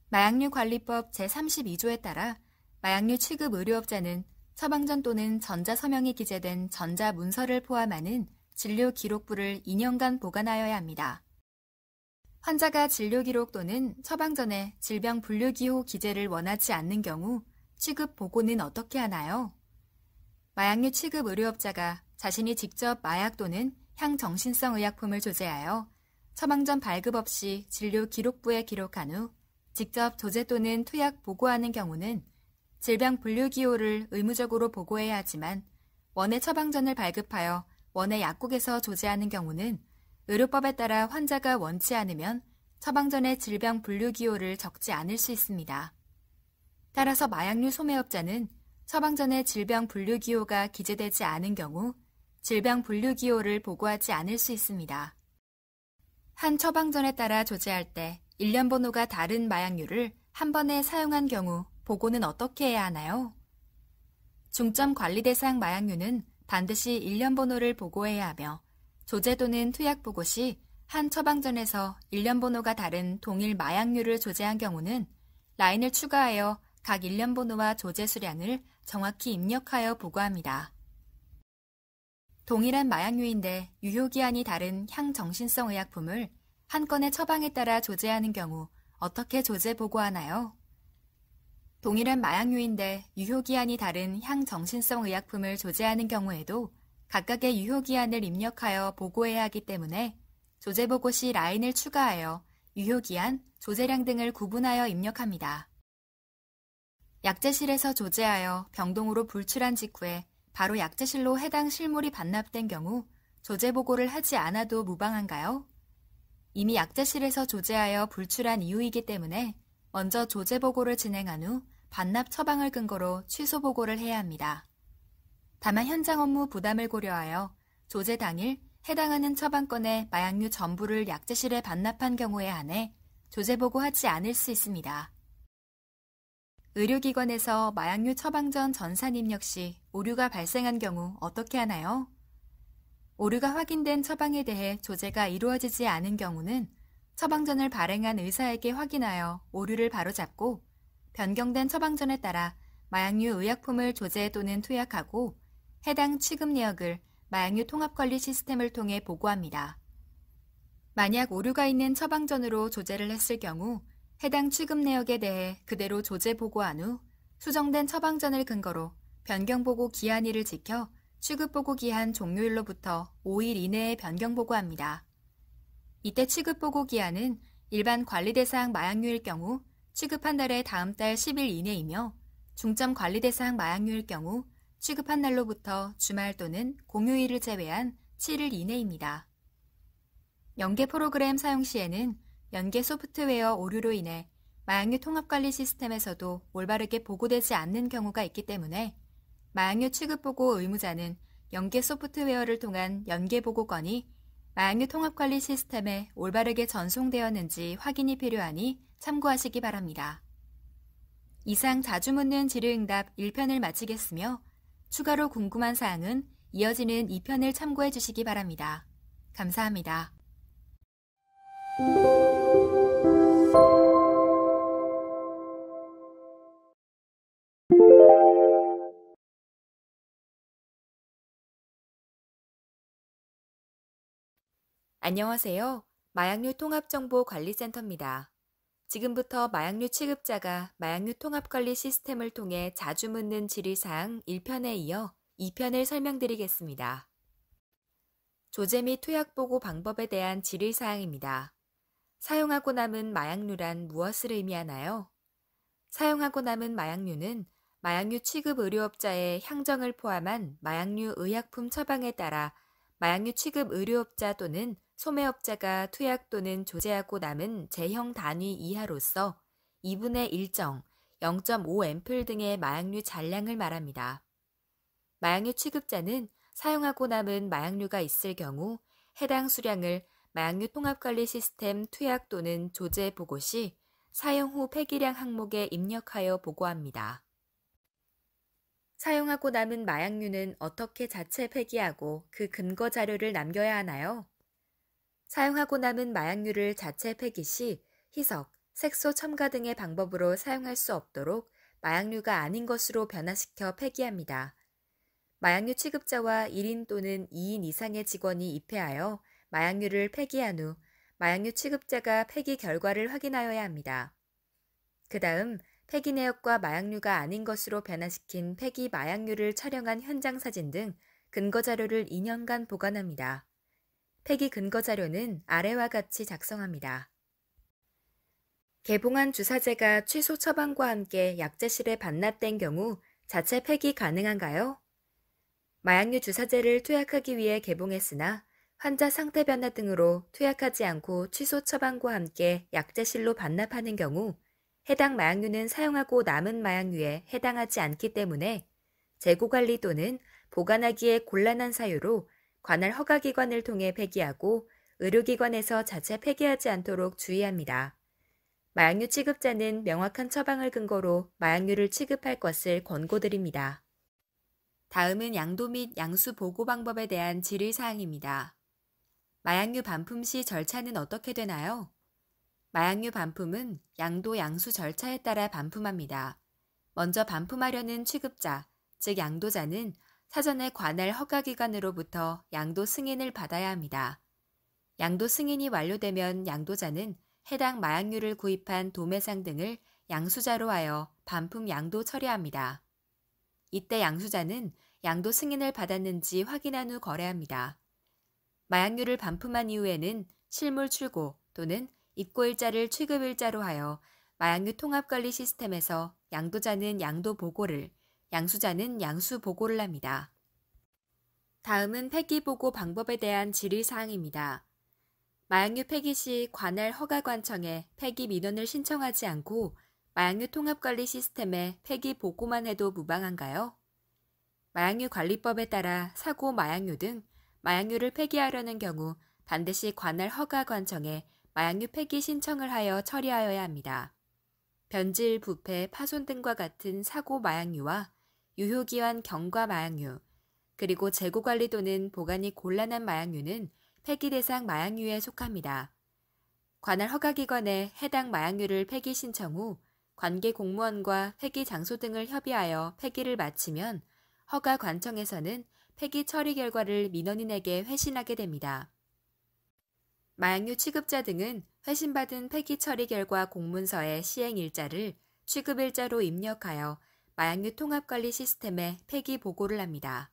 마약류관리법 제32조에 따라 마약류 취급 의료업자는 처방전 또는 전자서명이 기재된 전자문서를 포함하는 진료기록부를 2년간 보관하여야 합니다. 환자가 진료기록 또는 처방전에 질병분류기호 기재를 원하지 않는 경우 취급 보고는 어떻게 하나요? 마약류 취급 의료업자가 자신이 직접 마약 또는 향정신성 의약품을 조제하여 처방전 발급 없이 진료기록부에 기록한 후 직접 조제 또는 투약 보고하는 경우는 질병분류기호를 의무적으로 보고해야 하지만 원외 처방전을 발급하여 원외 약국에서 조제하는 경우는 의료법에 따라 환자가 원치 않으면 처방전의 질병분류기호를 적지 않을 수 있습니다. 따라서 마약류 소매업자는 처방전의 질병분류기호가 기재되지 않은 경우 질병분류기호를 보고하지 않을 수 있습니다. 한 처방전에 따라 조제할 때 1년 번호가 다른 마약류를 한 번에 사용한 경우 보고는 어떻게 해야 하나요? 중점 관리 대상 마약류는 반드시 1년 번호를 보고해야 하며 조제 또는 투약 보고 시 한 처방전에서 일련 번호가 다른 동일 마약류를 조제한 경우는 라인을 추가하여 각 일련 번호와 조제 수량을 정확히 입력하여 보고합니다. 동일한 마약류인데 유효기한이 다른 향정신성 의약품을 한 건의 처방에 따라 조제하는 경우 어떻게 조제 보고하나요? 동일한 마약류인데 유효기한이 다른 향정신성 의약품을 조제하는 경우에도 각각의 유효기한을 입력하여 보고해야 하기 때문에 조제보고 시 라인을 추가하여 유효기한, 조제량 등을 구분하여 입력합니다. 약제실에서 조제하여 병동으로 불출한 직후에 바로 약제실로 해당 실물이 반납된 경우 조제보고를 하지 않아도 무방한가요? 이미 약제실에서 조제하여 불출한 이후이기 때문에 먼저 조제보고를 진행한 후 반납 처방을 근거로 취소보고를 해야 합니다. 다만 현장 업무 부담을 고려하여 조제 당일 해당하는 처방건의 마약류 전부를 약제실에 반납한 경우에 한해 조제보고하지 않을 수 있습니다. 의료기관에서 마약류 처방전 전산 입력 시 오류가 발생한 경우 어떻게 하나요? 오류가 확인된 처방에 대해 조제가 이루어지지 않은 경우는 처방전을 발행한 의사에게 확인하여 오류를 바로잡고 변경된 처방전에 따라 마약류 의약품을 조제 또는 투약하고 해당 취급 내역을 마약류 통합관리 시스템을 통해 보고합니다. 만약 오류가 있는 처방전으로 조제를 했을 경우 해당 취급 내역에 대해 그대로 조제 보고한 후 수정된 처방전을 근거로 변경보고 기한일을 지켜 취급보고 기한 종료일로부터 5일 이내에 변경보고합니다. 이때 취급보고 기한은 일반 관리대상 마약류일 경우 취급한 달의 다음 달 10일 이내이며 중점 관리대상 마약류일 경우 취급한 날로부터 주말 또는 공휴일을 제외한 7일 이내입니다. 연계 프로그램 사용 시에는 연계 소프트웨어 오류로 인해 마약류 통합관리 시스템에서도 올바르게 보고되지 않는 경우가 있기 때문에 마약류 취급보고 의무자는 연계 소프트웨어를 통한 연계보고건이 마약류 통합관리 시스템에 올바르게 전송되었는지 확인이 필요하니 참고하시기 바랍니다. 이상 자주 묻는 질의응답 1편을 마치겠으며 추가로 궁금한 사항은 이어지는 2편을 참고해 주시기 바랍니다. 감사합니다. 안녕하세요. 마약류 통합정보관리센터입니다. 지금부터 마약류 취급자가 마약류 통합관리 시스템을 통해 자주 묻는 질의사항 1편에 이어 2편을 설명드리겠습니다. 조제 및 투약보고 방법에 대한 질의사항입니다. 사용하고 남은 마약류란 무엇을 의미하나요? 사용하고 남은 마약류는 마약류 취급 의료업자의 향정을 포함한 마약류 의약품 처방에 따라 마약류 취급 의료업자 또는 소매업자가 투약 또는 조제하고 남은 제형 단위 이하로서 2분의 1정, 0.5앰플 등의 마약류 잔량을 말합니다. 마약류 취급자는 사용하고 남은 마약류가 있을 경우 해당 수량을 마약류 통합관리 시스템 투약 또는 조제 보고 시 사용 후 폐기량 항목에 입력하여 보고합니다. 사용하고 남은 마약류는 어떻게 자체 폐기하고 그 근거 자료를 남겨야 하나요? 사용하고 남은 마약류를 자체 폐기 시 희석, 색소 첨가 등의 방법으로 사용할 수 없도록 마약류가 아닌 것으로 변화시켜 폐기합니다. 마약류 취급자와 1인 또는 2인 이상의 직원이 입회하여 마약류를 폐기한 후 마약류 취급자가 폐기 결과를 확인하여야 합니다. 그 다음 폐기 내역과 마약류가 아닌 것으로 변화시킨 폐기 마약류를 촬영한 현장 사진 등 근거 자료를 2년간 보관합니다. 폐기 근거 자료는 아래와 같이 작성합니다. 개봉한 주사제가 취소 처방과 함께 약제실에 반납된 경우 자체 폐기 가능한가요? 마약류 주사제를 투약하기 위해 개봉했으나 환자 상태 변화 등으로 투약하지 않고 취소 처방과 함께 약제실로 반납하는 경우 해당 마약류는 사용하고 남은 마약류에 해당하지 않기 때문에 재고관리 또는 보관하기에 곤란한 사유로 관할 허가기관을 통해 폐기하고 의료기관에서 자체 폐기하지 않도록 주의합니다. 마약류 취급자는 명확한 처방을 근거로 마약류를 취급할 것을 권고드립니다. 다음은 양도 및 양수 보고 방법에 대한 질의사항입니다. 마약류 반품 시 절차는 어떻게 되나요? 마약류 반품은 양도 양수 절차에 따라 반품합니다. 먼저 반품하려는 취급자, 즉 양도자는 사전에 관할 허가기관으로부터 양도 승인을 받아야 합니다. 양도 승인이 완료되면 양도자는 해당 마약류를 구입한 도매상 등을 양수자로 하여 반품 양도 처리합니다. 이때 양수자는 양도 승인을 받았는지 확인한 후 거래합니다. 마약류를 반품한 이후에는 실물 출고 또는 입고일자를 취급일자로 하여 마약류 통합관리 시스템에서 양도자는 양도 보고를, 양수자는 양수 보고를 합니다. 다음은 폐기 보고 방법에 대한 질의사항입니다. 마약류 폐기 시 관할 허가관청에 폐기 민원을 신청하지 않고 마약류 통합관리 시스템에 폐기 보고만 해도 무방한가요? 마약류 관리법에 따라 사고 마약류 등 마약류를 폐기하려는 경우 반드시 관할 허가관청에 마약류 폐기 신청을 하여 처리하여야 합니다. 변질, 부패, 파손 등과 같은 사고 마약류와 유효기한 경과 마약류, 그리고 재고관리 또는 보관이 곤란한 마약류는 폐기 대상 마약류에 속합니다. 관할 허가기관에 해당 마약류를 폐기 신청 후 관계 공무원과 폐기 장소 등을 협의하여 폐기를 마치면 허가관청에서는 폐기 처리 결과를 민원인에게 회신하게 됩니다. 마약류 취급자 등은 회신받은 폐기 처리 결과 공문서의 시행일자를 취급일자로 입력하여 마약류 통합관리 시스템에 폐기 보고를 합니다.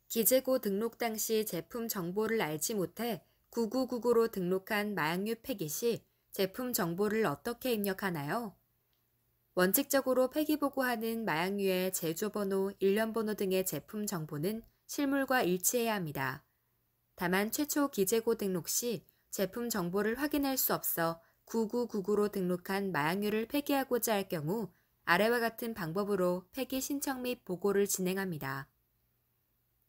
기재고 등록 당시 제품 정보를 알지 못해 9999로 등록한 마약류 폐기 시 제품 정보를 어떻게 입력하나요? 원칙적으로 폐기 보고하는 마약류의 제조번호, 일련번호 등의 제품 정보는 실물과 일치해야 합니다. 다만 최초 기재고 등록 시 제품 정보를 확인할 수 없어 9999로 등록한 마약류를 폐기하고자 할 경우 아래와 같은 방법으로 폐기 신청 및 보고를 진행합니다.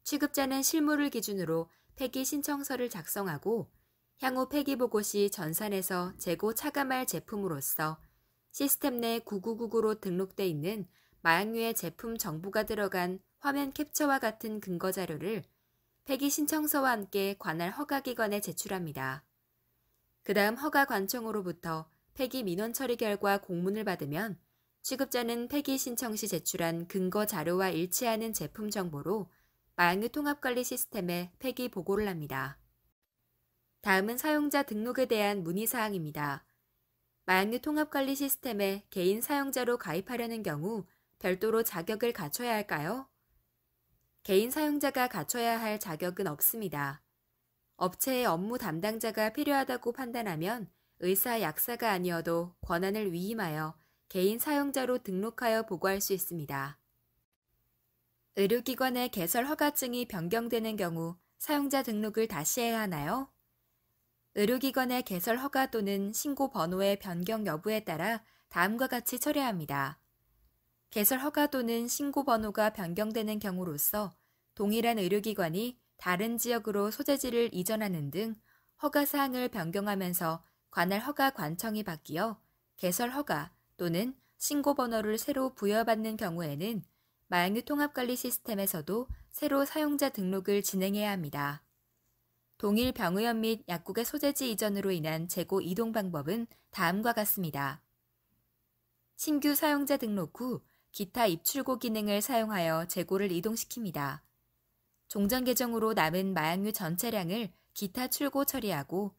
취급자는 실물을 기준으로 폐기 신청서를 작성하고 향후 폐기 보고 시 전산에서 재고 차감할 제품으로서 시스템 내 9999로 등록돼 있는 마약류의 제품 정보가 들어간 화면 캡처와 같은 근거 자료를 폐기 신청서와 함께 관할 허가기관에 제출합니다. 그 다음 허가관청으로부터 폐기 민원 처리 결과 공문을 받으면 취급자는 폐기 신청 시 제출한 근거 자료와 일치하는 제품 정보로 마약류 통합관리 시스템에 폐기 보고를 합니다. 다음은 사용자 등록에 대한 문의사항입니다. 마약류 통합관리 시스템에 개인 사용자로 가입하려는 경우 별도로 자격을 갖춰야 할까요? 개인 사용자가 갖춰야 할 자격은 없습니다. 업체의 업무 담당자가 필요하다고 판단하면 의사, 약사가 아니어도 권한을 위임하여 개인 사용자로 등록하여 보고할 수 있습니다. 의료기관의 개설 허가증이 변경되는 경우 사용자 등록을 다시 해야 하나요? 의료기관의 개설 허가 또는 신고 번호의 변경 여부에 따라 다음과 같이 처리합니다. 개설 허가 또는 신고 번호가 변경되는 경우로서 동일한 의료기관이 다른 지역으로 소재지를 이전하는 등 허가사항을 변경하면서 관할 허가관청이 바뀌어 개설 허가 또는 신고 번호를 새로 부여받는 경우에는 마약류 통합관리 시스템에서도 새로 사용자 등록을 진행해야 합니다. 동일 병의원 및 약국의 소재지 이전으로 인한 재고 이동 방법은 다음과 같습니다. 신규 사용자 등록 후 기타 입출고 기능을 사용하여 재고를 이동시킵니다. 종전 계정으로 남은 마약류 전체량을 기타 출고 처리하고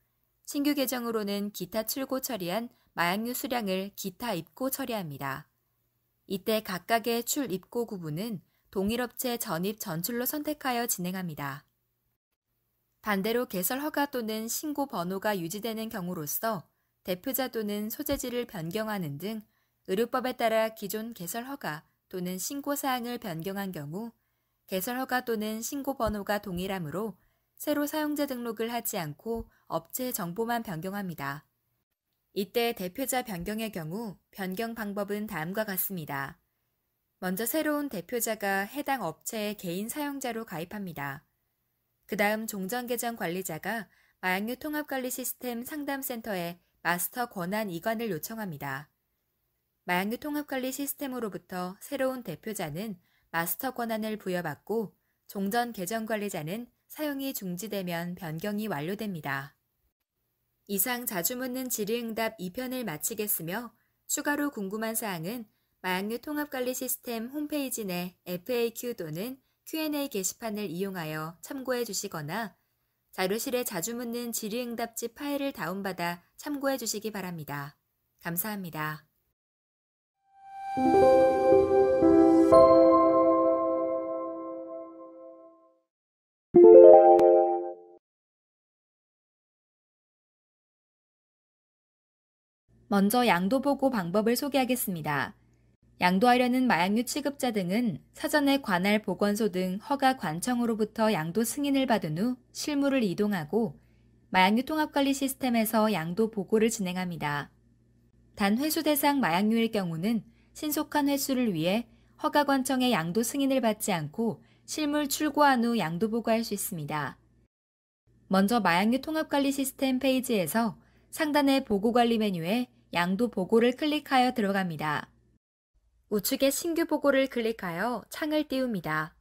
신규 계정으로는 기타 출고 처리한 마약류 수량을 기타 입고 처리합니다. 이때 각각의 출 입고 구분은 동일업체 전입 전출로 선택하여 진행합니다. 반대로 개설 허가 또는 신고 번호가 유지되는 경우로서 대표자 또는 소재지를 변경하는 등 의료법에 따라 기존 개설 허가 또는 신고 사항을 변경한 경우 개설 허가 또는 신고 번호가 동일하므로 새로 사용자 등록을 하지 않고 업체 정보만 변경합니다. 이때 대표자 변경의 경우 변경 방법은 다음과 같습니다. 먼저 새로운 대표자가 해당 업체의 개인 사용자로 가입합니다. 그 다음 종전계정 관리자가 마약류 통합관리 시스템 상담센터에 마스터 권한 이관을 요청합니다. 마약류 통합관리 시스템으로부터 새로운 대표자는 마스터 권한을 부여받고 종전 계정 관리자는 사용이 중지되면 변경이 완료됩니다. 이상 자주 묻는 질의응답 2편을 마치겠으며 추가로 궁금한 사항은 마약류 통합관리 시스템 홈페이지 내 FAQ 또는 Q&A 게시판을 이용하여 참고해 주시거나 자료실에 자주 묻는 질의응답지 파일을 다운받아 참고해 주시기 바랍니다. 감사합니다. 먼저 양도 보고 방법을 소개하겠습니다. 양도하려는 마약류 취급자 등은 사전에 관할 보건소 등 허가 관청으로부터 양도 승인을 받은 후 실무를 이동하고 마약류 통합관리 시스템에서 양도 보고를 진행합니다. 단 회수 대상 마약류일 경우는 신속한 회수를 위해 허가 관청의 양도 승인을 받지 않고 실물 출고한 후 양도 보고할 수 있습니다. 먼저 마약류 통합관리 시스템 페이지에서 상단의 보고관리 메뉴에 양도 보고를 클릭하여 들어갑니다. 우측에 신규 보고를 클릭하여 창을 띄웁니다.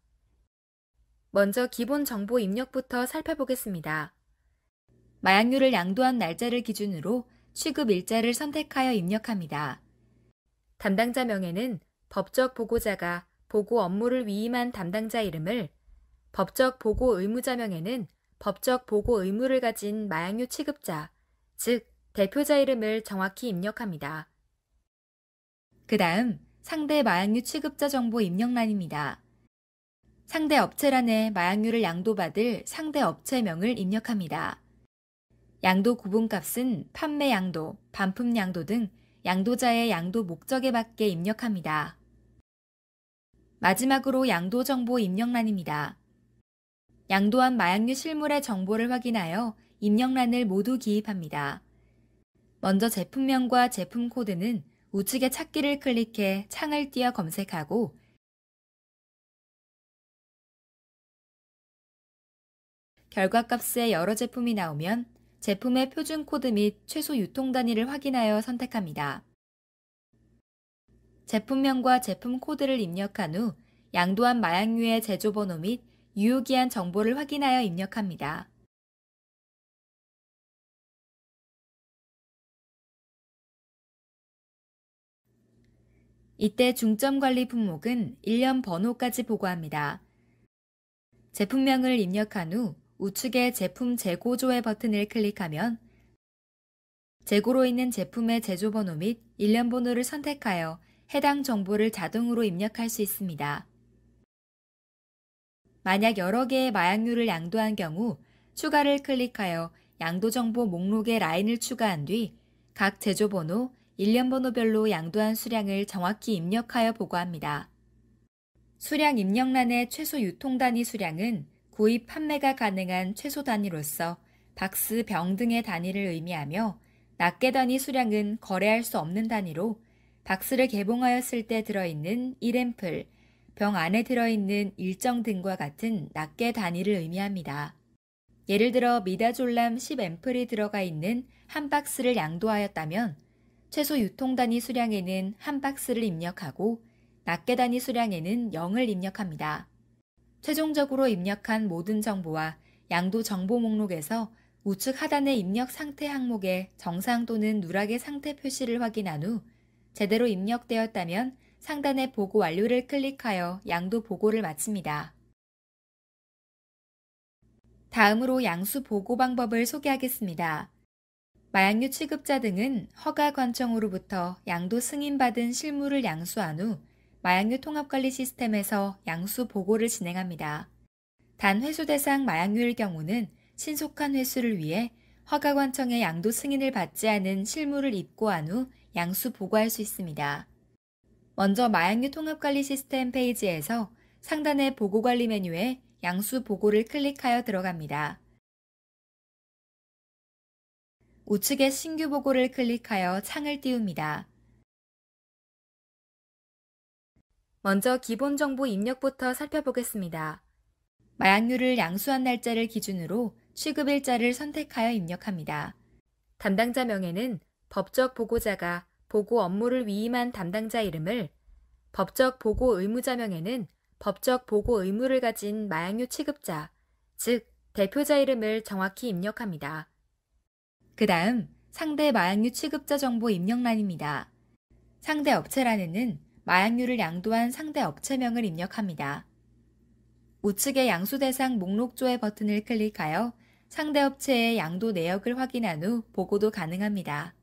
먼저 기본 정보 입력부터 살펴보겠습니다. 마약류를 양도한 날짜를 기준으로 취급 일자를 선택하여 입력합니다. 담당자 명에는 법적 보고자가 보고 업무를 위임한 담당자 이름을, 법적 보고 의무자 명에는 법적 보고 의무를 가진 마약류 취급자, 즉 대표자 이름을 정확히 입력합니다. 그 다음 상대 마약류 취급자 정보 입력란입니다. 상대 업체란에 마약류를 양도받을 상대 업체명을 입력합니다. 양도 구분값은 판매 양도, 반품 양도 등 양도자의 양도 목적에 맞게 입력합니다. 마지막으로 양도 정보 입력란입니다. 양도한 마약류 실물의 정보를 확인하여 입력란을 모두 기입합니다. 먼저 제품명과 제품 코드는 우측의 찾기를 클릭해 창을 띄어 검색하고 결과값에 여러 제품이 나오면 제품의 표준 코드 및 최소 유통 단위를 확인하여 선택합니다. 제품명과 제품 코드를 입력한 후 양도한 마약류의 제조번호 및 유효기한 정보를 확인하여 입력합니다. 이때 중점관리 품목은 1년 번호까지 보고합니다. 제품명을 입력한 후 우측의 제품 재고 조회 버튼을 클릭하면 재고로 있는 제품의 제조번호 및 1년 번호를 선택하여 해당 정보를 자동으로 입력할 수 있습니다. 만약 여러 개의 마약류를 양도한 경우 추가를 클릭하여 양도정보 목록에 라인을 추가한 뒤 각 제조번호, 1년 번호별로 양도한 수량을 정확히 입력하여 보고합니다. 수량 입력란의 최소 유통 단위 수량은 구입 판매가 가능한 최소 단위로서 박스, 병 등의 단위를 의미하며 낱개 단위 수량은 거래할 수 없는 단위로 박스를 개봉하였을 때 들어있는 1앰플, 병 안에 들어있는 일정 등과 같은 낱개 단위를 의미합니다. 예를 들어 미다졸람 10앰플이 들어가 있는 한 박스를 양도하였다면 최소 유통 단위 수량에는 한 박스를 입력하고 낱개 단위 수량에는 0을 입력합니다. 최종적으로 입력한 모든 정보와 양도 정보 목록에서 우측 하단의 입력 상태 항목에 정상 또는 누락의 상태 표시를 확인한 후 제대로 입력되었다면 상단의 보고 완료를 클릭하여 양도 보고를 마칩니다. 다음으로 양수 보고 방법을 소개하겠습니다. 마약류 취급자 등은 허가 관청으로부터 양도 승인받은 실물을 양수한 후 마약류 통합관리 시스템에서 양수 보고를 진행합니다. 단 회수 대상 마약류일 경우는 신속한 회수를 위해 허가 관청의 양도 승인을 받지 않은 실물을 입고한 후 양수 보고할 수 있습니다. 먼저 마약류 통합관리 시스템 페이지에서 상단의 보고관리 메뉴에 양수 보고를 클릭하여 들어갑니다. 우측의 신규 보고를 클릭하여 창을 띄웁니다. 먼저 기본 정보 입력부터 살펴보겠습니다. 마약류를 양수한 날짜를 기준으로 취급일자를 선택하여 입력합니다. 담당자 명에는 법적 보고자가 보고 업무를 위임한 담당자 이름을, 법적 보고 의무자 명에는 법적 보고 의무를 가진 마약류 취급자, 즉 대표자 이름을 정확히 입력합니다. 그 다음 상대 마약류 취급자 정보 입력란입니다. 상대 업체란에는 마약류를 양도한 상대 업체명을 입력합니다. 우측의 양수 대상 목록조의 버튼을 클릭하여 상대 업체의 양도 내역을 확인한 후 보고도 가능합니다.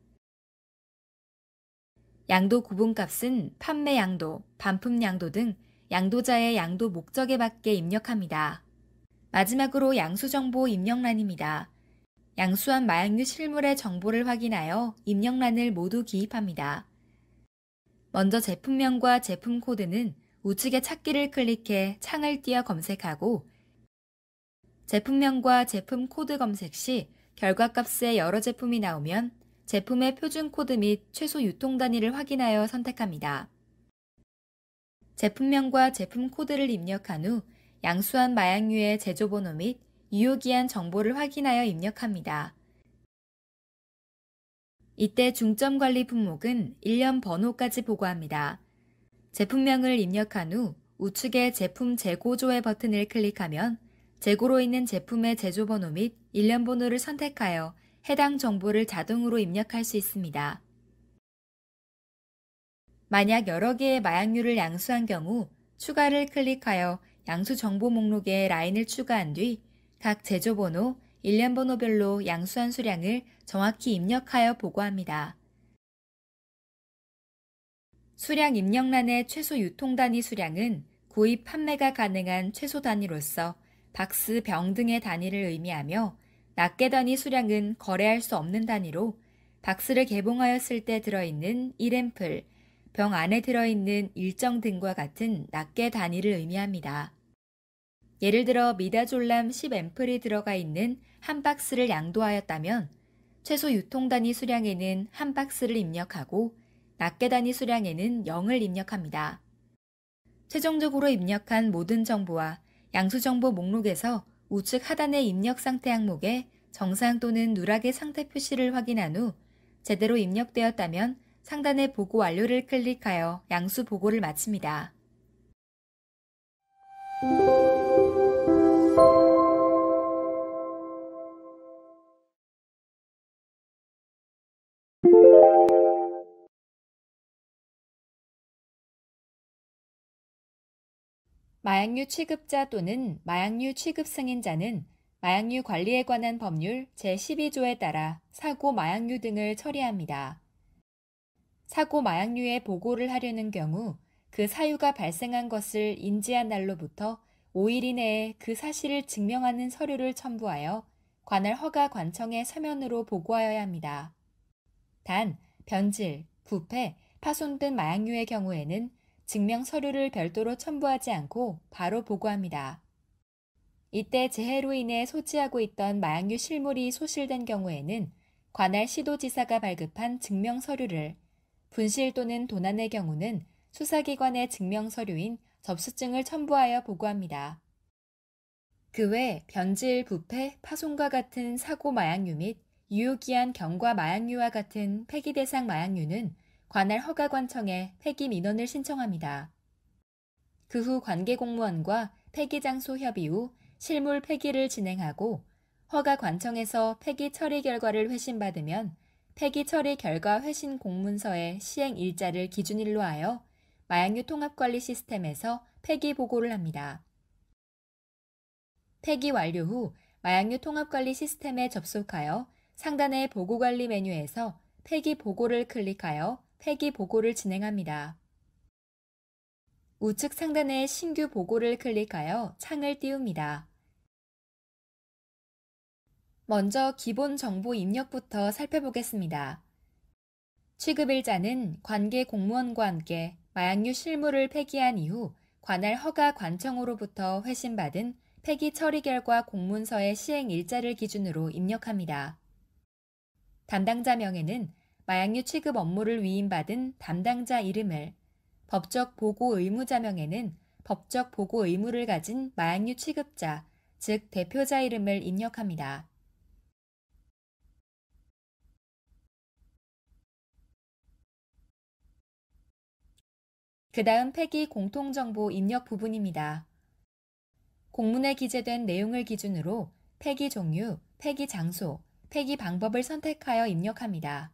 양도 구분값은 판매 양도, 반품 양도 등 양도자의 양도 목적에 맞게 입력합니다. 마지막으로 양수정보 입력란입니다. 양수한 마약류 실물의 정보를 확인하여 입력란을 모두 기입합니다. 먼저 제품명과 제품 코드는 우측의 찾기를 클릭해 창을 띄어 검색하고 제품명과 제품 코드 검색 시 결과값에 여러 제품이 나오면 제품의 표준 코드 및 최소 유통 단위를 확인하여 선택합니다. 제품명과 제품 코드를 입력한 후 양수한 마약류의 제조번호 및 유효기한 정보를 확인하여 입력합니다. 이때 중점관리 품목은 일련 번호까지 보고합니다. 제품명을 입력한 후 우측의 제품 재고조의 버튼을 클릭하면 재고로 있는 제품의 제조번호 및 일련번호를 선택하여 해당 정보를 자동으로 입력할 수 있습니다. 만약 여러 개의 마약류를 양수한 경우 추가를 클릭하여 양수 정보 목록에 라인을 추가한 뒤 각 제조번호, 일련번호별로 양수한 수량을 정확히 입력하여 보고합니다. 수량 입력란의 최소 유통 단위 수량은 구입 판매가 가능한 최소 단위로서 박스, 병 등의 단위를 의미하며 낱개 단위 수량은 거래할 수 없는 단위로 박스를 개봉하였을 때 들어있는 1앰플, 병 안에 들어있는 일정 등과 같은 낱개 단위를 의미합니다. 예를 들어 미다졸람 10앰플이 들어가 있는 한 박스를 양도하였다면 최소 유통 단위 수량에는 한 박스를 입력하고 낱개 단위 수량에는 0을 입력합니다. 최종적으로 입력한 모든 정보와 양수정보 목록에서 우측 하단의 입력 상태 항목에 정상 또는 누락의 상태 표시를 확인한 후 제대로 입력되었다면 상단의 보고 완료를 클릭하여 양수 보고를 마칩니다. 마약류 취급자 또는 마약류 취급 승인자는 마약류 관리에 관한 법률 제12조에 따라 사고 마약류 등을 처리합니다. 사고 마약류에 보고를 하려는 경우 그 사유가 발생한 것을 인지한 날로부터 5일 이내에 그 사실을 증명하는 서류를 첨부하여 관할 허가 관청에 서면으로 보고하여야 합니다. 단, 변질, 부패, 파손 등 마약류의 경우에는 증명 서류를 별도로 첨부하지 않고 바로 보고합니다. 이때 재해로 인해 소지하고 있던 마약류 실물이 소실된 경우에는 관할 시도지사가 발급한 증명 서류를, 분실 또는 도난의 경우는 수사기관의 증명 서류인 접수증을 첨부하여 보고합니다. 그 외 변질, 부패, 파손과 같은 사고 마약류 및 유효기한 경과 마약류와 같은 폐기 대상 마약류는 관할 허가관청에 폐기 민원을 신청합니다. 그 후 관계공무원과 폐기장소 협의 후 실물 폐기를 진행하고 허가관청에서 폐기 처리 결과를 회신받으면 폐기 처리 결과 회신 공문서의 시행 일자를 기준일로 하여 마약류 통합관리 시스템에서 폐기 보고를 합니다. 폐기 완료 후 마약류 통합관리 시스템에 접속하여 상단의 보고관리 메뉴에서 폐기 보고를 클릭하여 폐기 보고를 진행합니다. 우측 상단의 신규 보고를 클릭하여 창을 띄웁니다. 먼저 기본 정보 입력부터 살펴보겠습니다. 취급일자는 관계 공무원과 함께 마약류 실물을 폐기한 이후 관할 허가 관청으로부터 회신받은 폐기 처리 결과 공문서의 시행 일자를 기준으로 입력합니다. 담당자 명에는 마약류 취급 업무를 위임받은 담당자 이름을, 법적 보고 의무자 명에는 법적 보고 의무를 가진 마약류 취급자, 즉 대표자 이름을 입력합니다. 그 다음 폐기 공통정보 입력 부분입니다. 공문에 기재된 내용을 기준으로 폐기 종류, 폐기 장소, 폐기 방법을 선택하여 입력합니다.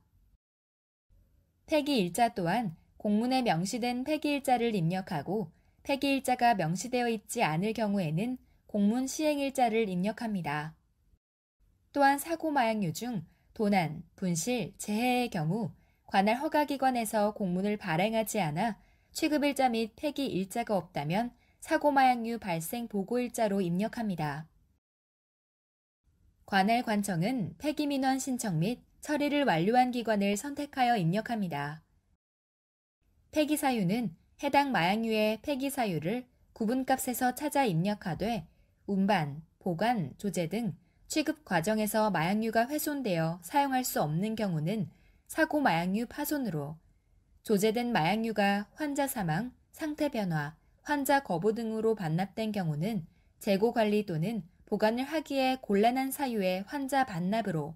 폐기일자 또한 공문에 명시된 폐기일자를 입력하고 폐기일자가 명시되어 있지 않을 경우에는 공문 시행일자를 입력합니다. 또한 사고마약류 중 도난, 분실, 재해의 경우 관할 허가기관에서 공문을 발행하지 않아 취급일자 및 폐기일자가 없다면 사고마약류 발생 보고일자로 입력합니다. 관할 관청은 폐기민원 신청 및 처리를 완료한 기관을 선택하여 입력합니다. 폐기사유는 해당 마약류의 폐기사유를 구분값에서 찾아 입력하되 운반, 보관, 조제 등 취급 과정에서 마약류가 훼손되어 사용할 수 없는 경우는 사고 마약류 파손으로, 조제된 마약류가 환자 사망, 상태 변화, 환자 거부 등으로 반납된 경우는 재고 관리 또는 보관을 하기에 곤란한 사유의 환자 반납으로,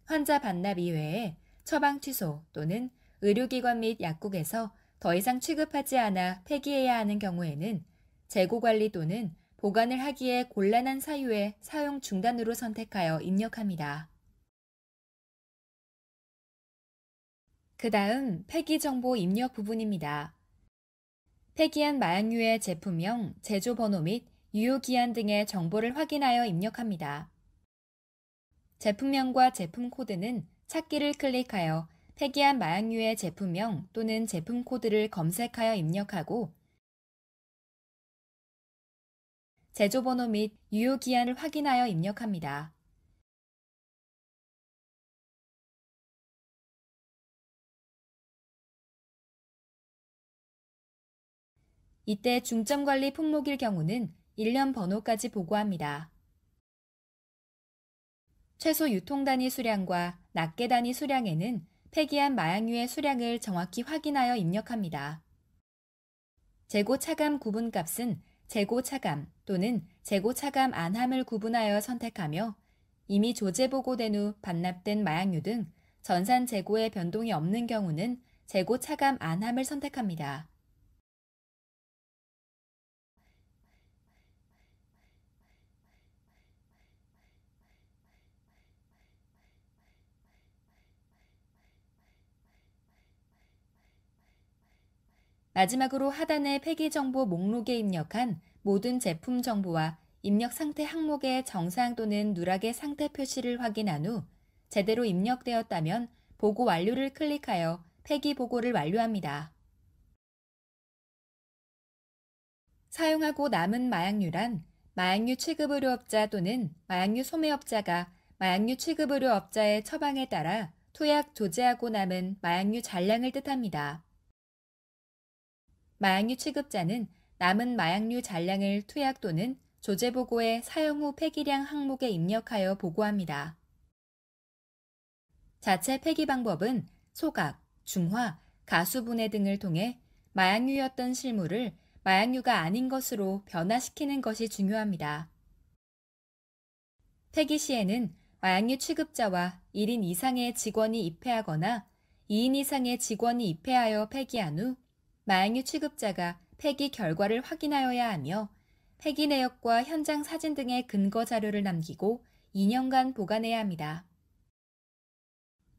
환자 반납 이외에 처방 취소 또는 의료기관 및 약국에서 더 이상 취급하지 않아 폐기해야 하는 경우에는 재고 관리 또는 보관을 하기에 곤란한 사유의 사용 중단으로 선택하여 입력합니다. 그 다음 폐기정보 입력 부분입니다. 폐기한 마약류의 제품명, 제조번호 및 유효기한 등의 정보를 확인하여 입력합니다. 제품명과 제품 코드는 찾기를 클릭하여 폐기한 마약류의 제품명 또는 제품 코드를 검색하여 입력하고 제조번호 및 유효기한을 확인하여 입력합니다. 이때 중점관리 품목일 경우는 일련 번호까지 보고합니다. 최소 유통단위 수량과 낱개 단위 수량에는 폐기한 마약류의 수량을 정확히 확인하여 입력합니다. 재고 차감 구분값은 재고 차감 또는 재고 차감 안함을 구분하여 선택하며 이미 조제 보고된 후 반납된 마약류 등 전산 재고에 변동이 없는 경우는 재고 차감 안함을 선택합니다. 마지막으로 하단의 폐기정보 목록에 입력한 모든 제품 정보와 입력 상태 항목의 정상 또는 누락의 상태 표시를 확인한 후 제대로 입력되었다면 보고 완료를 클릭하여 폐기 보고를 완료합니다. 사용하고 남은 마약류란 마약류 취급의료업자 또는 마약류 소매업자가 마약류 취급의료업자의 처방에 따라 투약 조제하고 남은 마약류 잔량을 뜻합니다. 마약류 취급자는 남은 마약류 잔량을 투약 또는 조제 보고의 사용 후 폐기량 항목에 입력하여 보고합니다. 자체 폐기 방법은 소각, 중화, 가수분해 등을 통해 마약류였던 실물을 마약류가 아닌 것으로 변화시키는 것이 중요합니다. 폐기 시에는 마약류 취급자와 1인 이상의 직원이 입회하거나 2인 이상의 직원이 입회하여 폐기한 후 마약류 취급자가 폐기 결과를 확인하여야 하며 폐기 내역과 현장 사진 등의 근거 자료를 남기고 2년간 보관해야 합니다.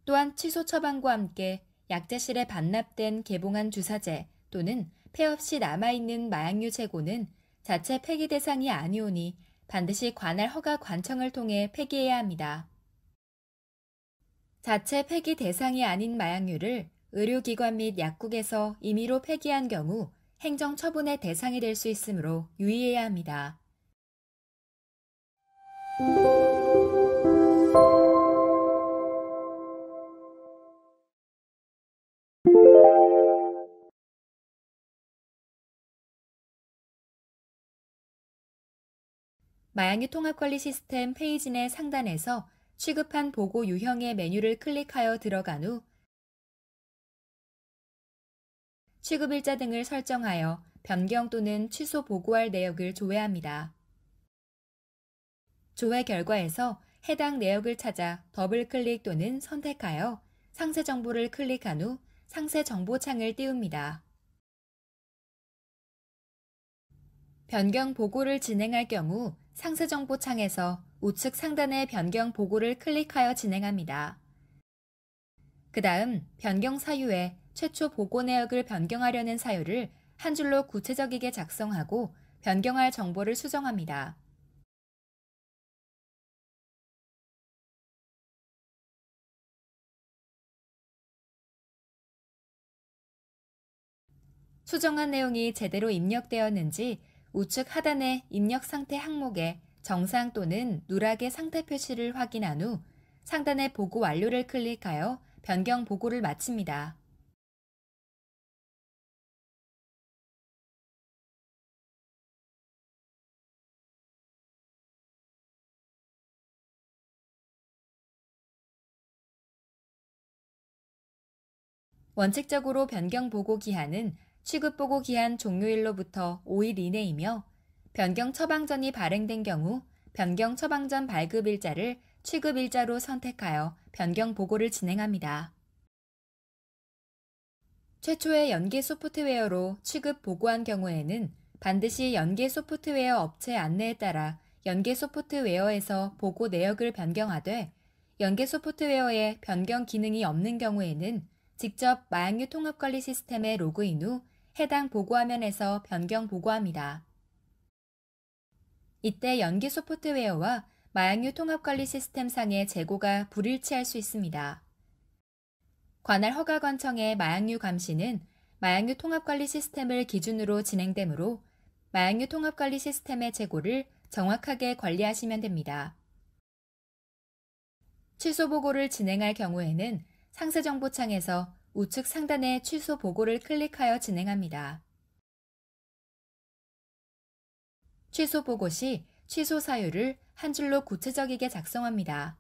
또한 취소 처방과 함께 약재실에 반납된 개봉한 주사제 또는 폐 없이 남아있는 마약류 재고는 자체 폐기 대상이 아니오니 반드시 관할 허가 관청을 통해 폐기해야 합니다. 자체 폐기 대상이 아닌 마약류를 의료기관 및 약국에서 임의로 폐기한 경우 행정처분의 대상이 될 수 있으므로 유의해야 합니다. 마약류 통합관리 시스템 페이지 내 상단에서 취급한 보고 유형의 메뉴를 클릭하여 들어간 후 취급일자 등을 설정하여 변경 또는 취소 보고할 내역을 조회합니다. 조회 결과에서 해당 내역을 찾아 더블클릭 또는 선택하여 상세 정보를 클릭한 후 상세 정보 창을 띄웁니다. 변경 보고를 진행할 경우 상세 정보 창에서 우측 상단의 변경 보고를 클릭하여 진행합니다. 그 다음 변경 사유에 최초 보고 내역을 변경하려는 사유를 한 줄로 구체적이게 작성하고 변경할 정보를 수정합니다. 수정한 내용이 제대로 입력되었는지 우측 하단의 입력 상태 항목에 정상 또는 누락의 상태 표시를 확인한 후 상단의 보고 완료를 클릭하여 변경 보고를 마칩니다. 원칙적으로 변경 보고 기한은 취급 보고 기한 종료일로부터 5일 이내이며 변경 처방전이 발행된 경우 변경 처방전 발급 일자를 취급 일자로 선택하여 변경 보고를 진행합니다. 최초의 연계 소프트웨어로 취급 보고한 경우에는 반드시 연계 소프트웨어 업체 안내에 따라 연계 소프트웨어에서 보고 내역을 변경하되 연계 소프트웨어에 변경 기능이 없는 경우에는 직접 마약류 통합관리 시스템에 로그인 후 해당 보고 화면에서 변경 보고합니다. 이때 연계 소프트웨어와 마약류 통합관리 시스템 상의 재고가 불일치할 수 있습니다. 관할 허가관청의 마약류 감시는 마약류 통합관리 시스템을 기준으로 진행되므로 마약류 통합관리 시스템의 재고를 정확하게 관리하시면 됩니다. 취소 보고를 진행할 경우에는 상세 정보창에서 우측 상단의 취소 보고를 클릭하여 진행합니다. 취소 보고 시 취소 사유를 한 줄로 구체적이게 작성합니다.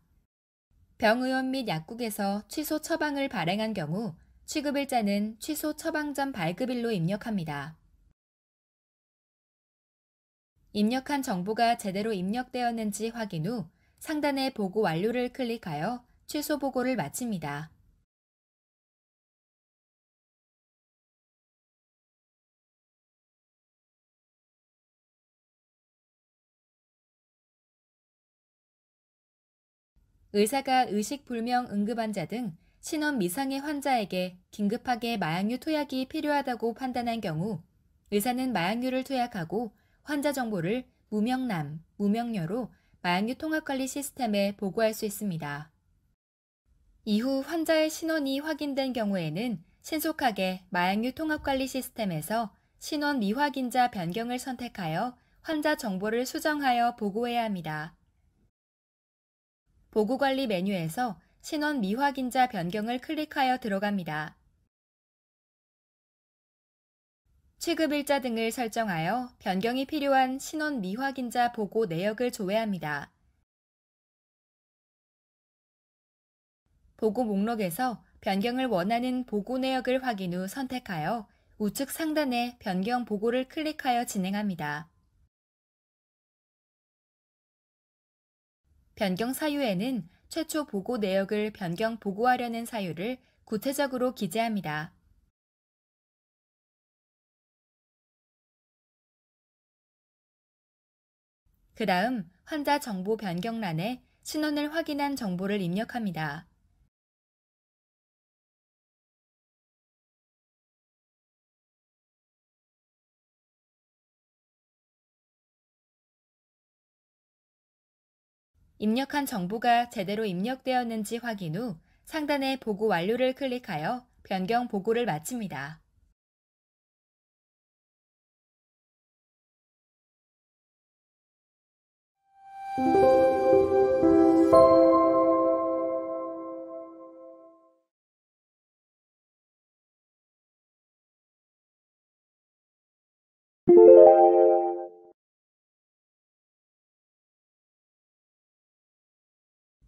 병의원 및 약국에서 취소 처방을 발행한 경우 취급일자는 취소 처방전 발급일로 입력합니다. 입력한 정보가 제대로 입력되었는지 확인 후 상단의 보고 완료를 클릭하여 취소 보고를 마칩니다. 의사가 의식불명 응급환자 등 신원 미상의 환자에게 긴급하게 마약류 투약이 필요하다고 판단한 경우 의사는 마약류를 투약하고 환자 정보를 무명남, 무명녀로 마약류 통합관리 시스템에 보고할 수 있습니다. 이후 환자의 신원이 확인된 경우에는 신속하게 마약류 통합관리 시스템에서 신원 미확인자 변경을 선택하여 환자 정보를 수정하여 보고해야 합니다. 보고관리 메뉴에서 신원 미확인자 변경을 클릭하여 들어갑니다. 취급일자 등을 설정하여 변경이 필요한 신원 미확인자 보고 내역을 조회합니다. 보고 목록에서 변경을 원하는 보고 내역을 확인 후 선택하여 우측 상단의 변경 보고를 클릭하여 진행합니다. 변경 사유에는 최초 보고 내역을 변경 보고하려는 사유를 구체적으로 기재합니다. 그 다음 환자 정보 변경란에 신원을 확인한 정보를 입력합니다. 입력한 정보가 제대로 입력되었는지 확인 후 상단의 보고 완료를 클릭하여 변경 보고를 마칩니다.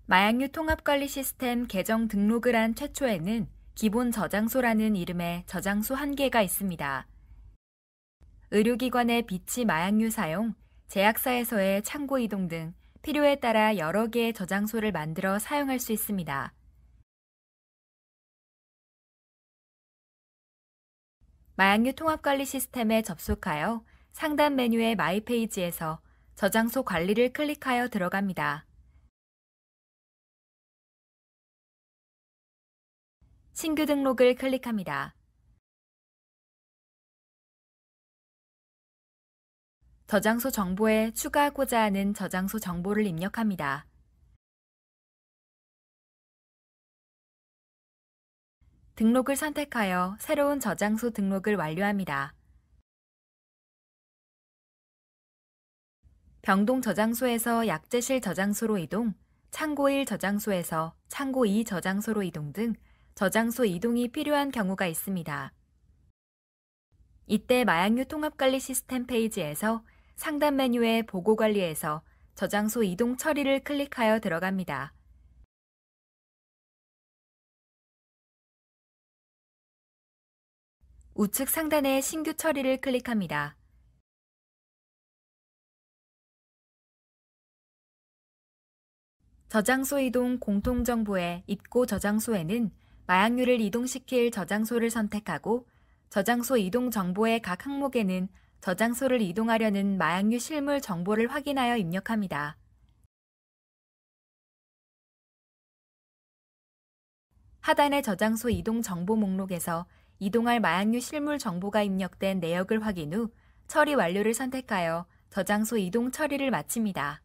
마약류 통합관리 시스템 계정 등록을 한 최초에는 기본 저장소라는 이름의 저장소 한 개가 있습니다. 의료기관의 비치 마약류 사용, 제약사에서의 창고 이동 등 필요에 따라 여러 개의 저장소를 만들어 사용할 수 있습니다. 마약류 통합관리 시스템에 접속하여 상단 메뉴의 마이 페이지에서 저장소 관리를 클릭하여 들어갑니다. 신규 등록을 클릭합니다. 저장소 정보에 추가하고자 하는 저장소 정보를 입력합니다. 등록을 선택하여 새로운 저장소 등록을 완료합니다. 병동 저장소에서 약제실 저장소로 이동, 창고 1 저장소에서 창고 2 저장소로 이동 등 저장소 이동이 필요한 경우가 있습니다. 이때 마약류 통합관리 시스템 페이지에서 상단 메뉴의 보고관리에서 저장소 이동 처리를 클릭하여 들어갑니다. 우측 상단의 신규 처리를 클릭합니다. 저장소 이동 공통정보의 입고 저장소에는 마약류를 이동시킬 저장소를 선택하고 저장소 이동 정보의 각 항목에는 저장소를 이동하려는 마약류 실물 정보를 확인하여 입력합니다. 하단의 저장소 이동 정보 목록에서 이동할 마약류 실물 정보가 입력된 내역을 확인 후 처리 완료를 선택하여 저장소 이동 처리를 마칩니다.